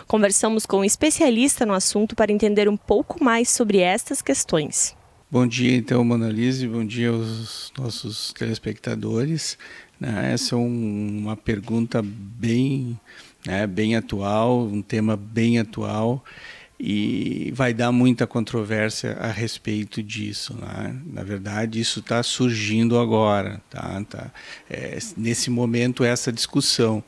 Conversamos com um especialista no assunto para entender um pouco mais sobre estas questões. Bom dia, então, Mona Lisa, bom dia aos nossos telespectadores. Essa é uma pergunta bem atual, um tema bem atual e vai dar muita controvérsia a respeito disso. Na verdade, isso está surgindo agora, nesse momento, essa discussão.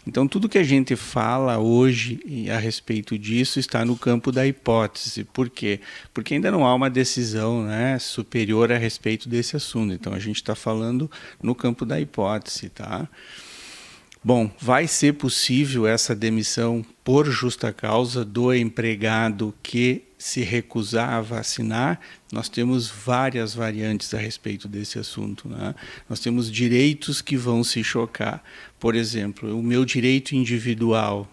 Então, tudo que a gente fala hoje a respeito disso está no campo da hipótese. Por quê? Porque ainda não há uma decisão superior a respeito desse assunto. Então, a gente está falando no campo da hipótese, tá? Bom, vai ser possível essa demissão por justa causa do empregado que se recusar a vacinar? Nós temos várias variantes a respeito desse assunto. Nós temos direitos que vão se chocar. Por exemplo, o meu direito individual,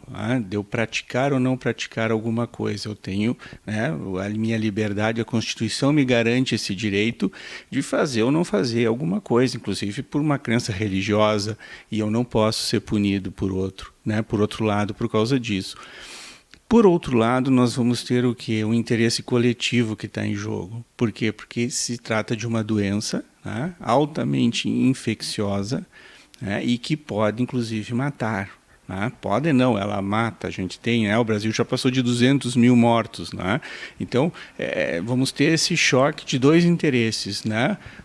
de eu praticar ou não praticar alguma coisa. Eu tenho a minha liberdade, a Constituição me garante esse direito de fazer ou não fazer alguma coisa, inclusive por uma crença religiosa, e eu não posso ser punido por outro lado, por causa disso. Por outro lado, nós vamos ter o quê? O interesse coletivo que está em jogo. Por quê? Porque se trata de uma doença altamente infecciosa e que pode, inclusive, matar. Pode não, ela mata. A gente tem, o Brasil já passou de 200 mil mortos. Então, vamos ter esse choque de dois interesses,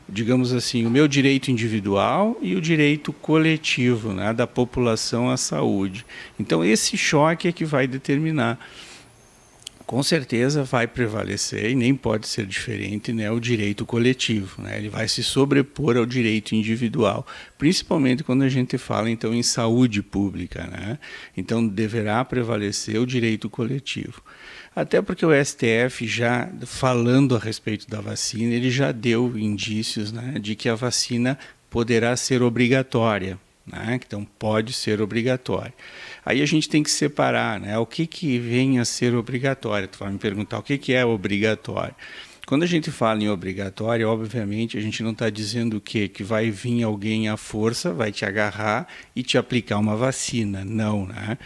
digamos assim, o meu direito individual e o direito coletivo da população à saúde. Então, esse choque é que vai determinar. Com certeza vai prevalecer, e nem pode ser diferente, o direito coletivo. Ele vai se sobrepor ao direito individual, principalmente quando a gente fala então em saúde pública. Então deverá prevalecer o direito coletivo. Até porque o STF, já falando a respeito da vacina, ele já deu indícios de que a vacina poderá ser obrigatória. Então pode ser obrigatório. Aí a gente tem que separar o que vem a ser obrigatório. Tu vai me perguntar o que é obrigatório. Quando a gente fala em obrigatório, obviamente, a gente não está dizendo o quê? Que vai vir alguém à força, vai te agarrar e te aplicar uma vacina. Não, né?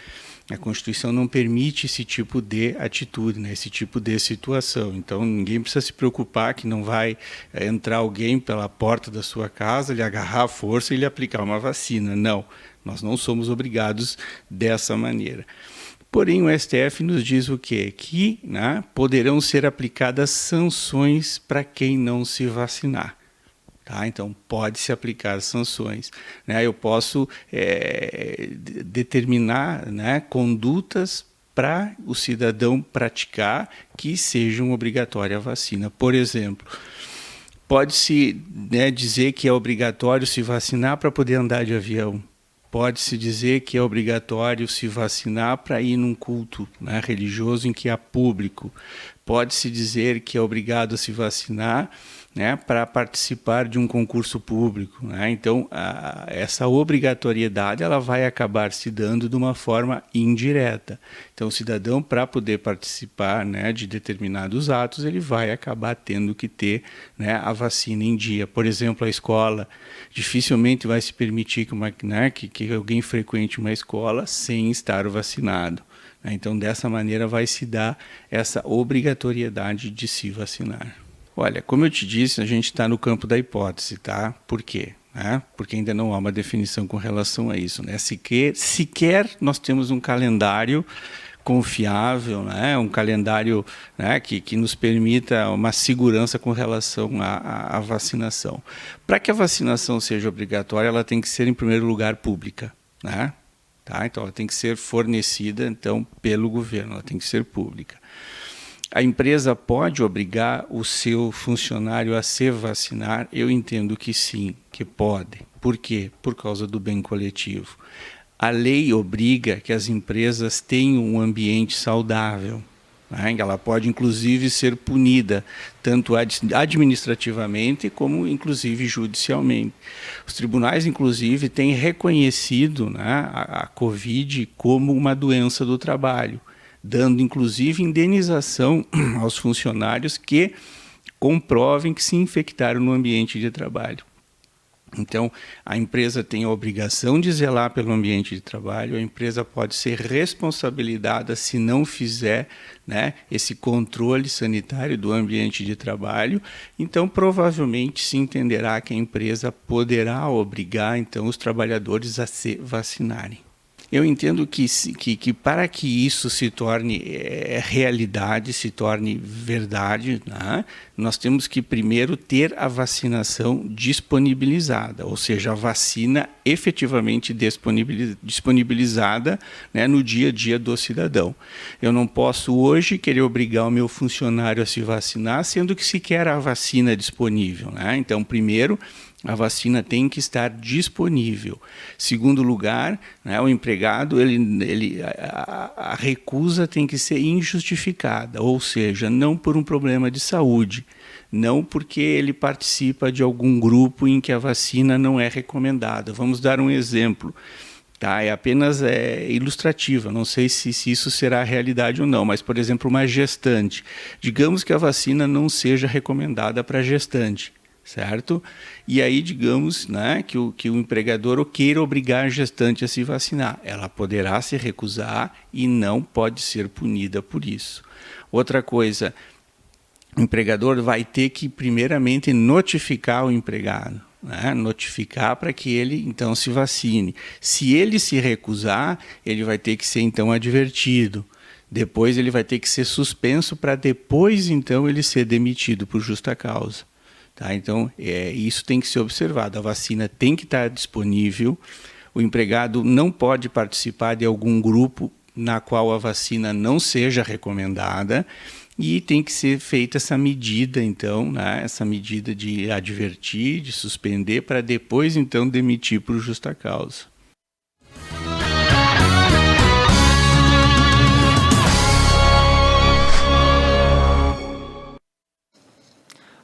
A Constituição não permite esse tipo de atitude, né? Esse tipo de situação. Então, ninguém precisa se preocupar que não vai entrar alguém pela porta da sua casa, lhe agarrar à força e lhe aplicar uma vacina. Não, nós não somos obrigados dessa maneira. Porém, o STF nos diz o quê? Que, né, poderão ser aplicadas sanções para quem não se vacinar. Tá? Então, pode-se aplicar sanções. Né? Eu posso determinar, né, condutas para o cidadão praticar que sejam obrigatórias a vacina. Por exemplo, pode-se, né, dizer que é obrigatório se vacinar para poder andar de avião. Pode-se dizer que é obrigatório se vacinar para ir num culto, né, religioso em que há público. Pode-se dizer que é obrigado a se vacinar, né, para participar de um concurso público. Né? Então, essa obrigatoriedade ela vai acabar se dando de uma forma indireta. Então, o cidadão, para poder participar, né, de determinados atos, ele vai acabar tendo que ter, né, a vacina em dia. Por exemplo, a escola dificilmente vai se permitir que alguém frequente uma escola sem estar vacinado. Né? Então, dessa maneira, vai se dar essa obrigatoriedade de se vacinar. Olha, como eu te disse, a gente está no campo da hipótese, tá? Por quê? Porque ainda não há uma definição com relação a isso, né? Sequer nós temos um calendário confiável, né? Um calendário, né, que nos permita uma segurança com relação à vacinação. Para que a vacinação seja obrigatória, ela tem que ser, em primeiro lugar, pública, né? Tá? Então, ela tem que ser fornecida, então, pelo governo, ela tem que ser pública. A empresa pode obrigar o seu funcionário a se vacinar? Eu entendo que sim, que pode. Por quê? Por causa do bem coletivo. A lei obriga que as empresas tenham um ambiente saudável. Né? Ela pode, inclusive, ser punida, tanto administrativamente como, inclusive, judicialmente. Os tribunais, inclusive, têm reconhecido, né, a Covid como uma doença do trabalho, dando, inclusive, indenização aos funcionários que comprovem que se infectaram no ambiente de trabalho. Então, a empresa tem a obrigação de zelar pelo ambiente de trabalho, a empresa pode ser responsabilizada se não fizer, né, esse controle sanitário do ambiente de trabalho. Então, provavelmente se entenderá que a empresa poderá obrigar, então, os trabalhadores a se vacinarem. Eu entendo que para que isso se torne realidade, se torne verdade, né, nós temos que primeiro ter a vacinação disponibilizada, ou seja, a vacina efetivamente disponibilizada, né, no dia a dia do cidadão. Eu não posso hoje querer obrigar o meu funcionário a se vacinar, sendo que sequer há vacina disponível. Né? Então, primeiro, a vacina tem que estar disponível. Segundo lugar, né, o empregado, a recusa tem que ser injustificada, ou seja, não por um problema de saúde, não porque ele participa de algum grupo em que a vacina não é recomendada. Vamos dar um exemplo. Tá, é apenas ilustrativa, não sei se isso será realidade ou não, mas, por exemplo, uma gestante. Digamos que a vacina não seja recomendada para gestante. Certo? E aí, digamos, né, que o empregador queira obrigar a gestante a se vacinar. Ela poderá se recusar e não pode ser punida por isso. Outra coisa, o empregador vai ter que, primeiramente, notificar o empregado. Né? Notificar para que ele, então, se vacine. Se ele se recusar, ele vai ter que ser, então, advertido. Depois ele vai ter que ser suspenso para depois, então, ele ser demitido por justa causa. Tá? Então, isso tem que ser observado. A vacina tem que estar disponível, o empregado não pode participar de algum grupo na qual a vacina não seja recomendada e tem que ser feita essa medida, então, né? Essa medida de advertir, de suspender, para depois, então, demitir por justa causa.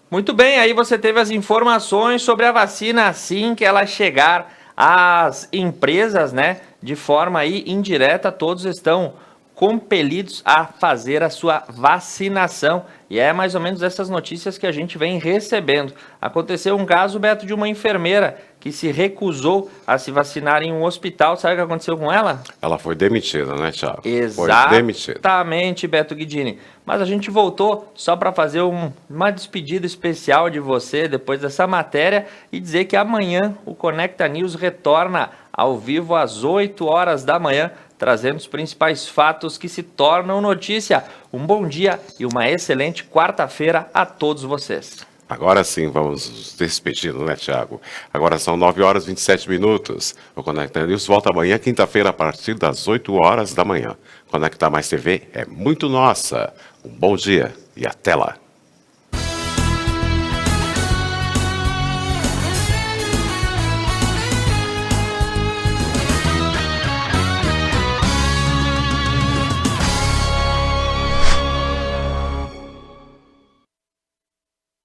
Muito bem, aí você teve as informações sobre a vacina assim que ela chegar às empresas, né? De forma aí indireta, todos estão compelidos a fazer a sua vacinação. E é mais ou menos essas notícias que a gente vem recebendo. Aconteceu um caso, Beto, de uma enfermeira que se recusou a se vacinar em um hospital. Sabe o que aconteceu com ela? Ela foi demitida, né, Thiago? Exatamente, Beto Guidini. Mas a gente voltou só para fazer uma despedida especial de você depois dessa matéria e dizer que amanhã o Conecta News retorna ao vivo às 8 horas da manhã, trazendo os principais fatos que se tornam notícia. Um bom dia e uma excelente quarta-feira a todos vocês. Agora sim, vamos nos despedindo, né, Thiago? Agora são 9 horas e 27 minutos. O Conecta News volta amanhã, quinta-feira, a partir das 8 horas da manhã. Conecta Mais TV é muito nossa. Um bom dia e até lá.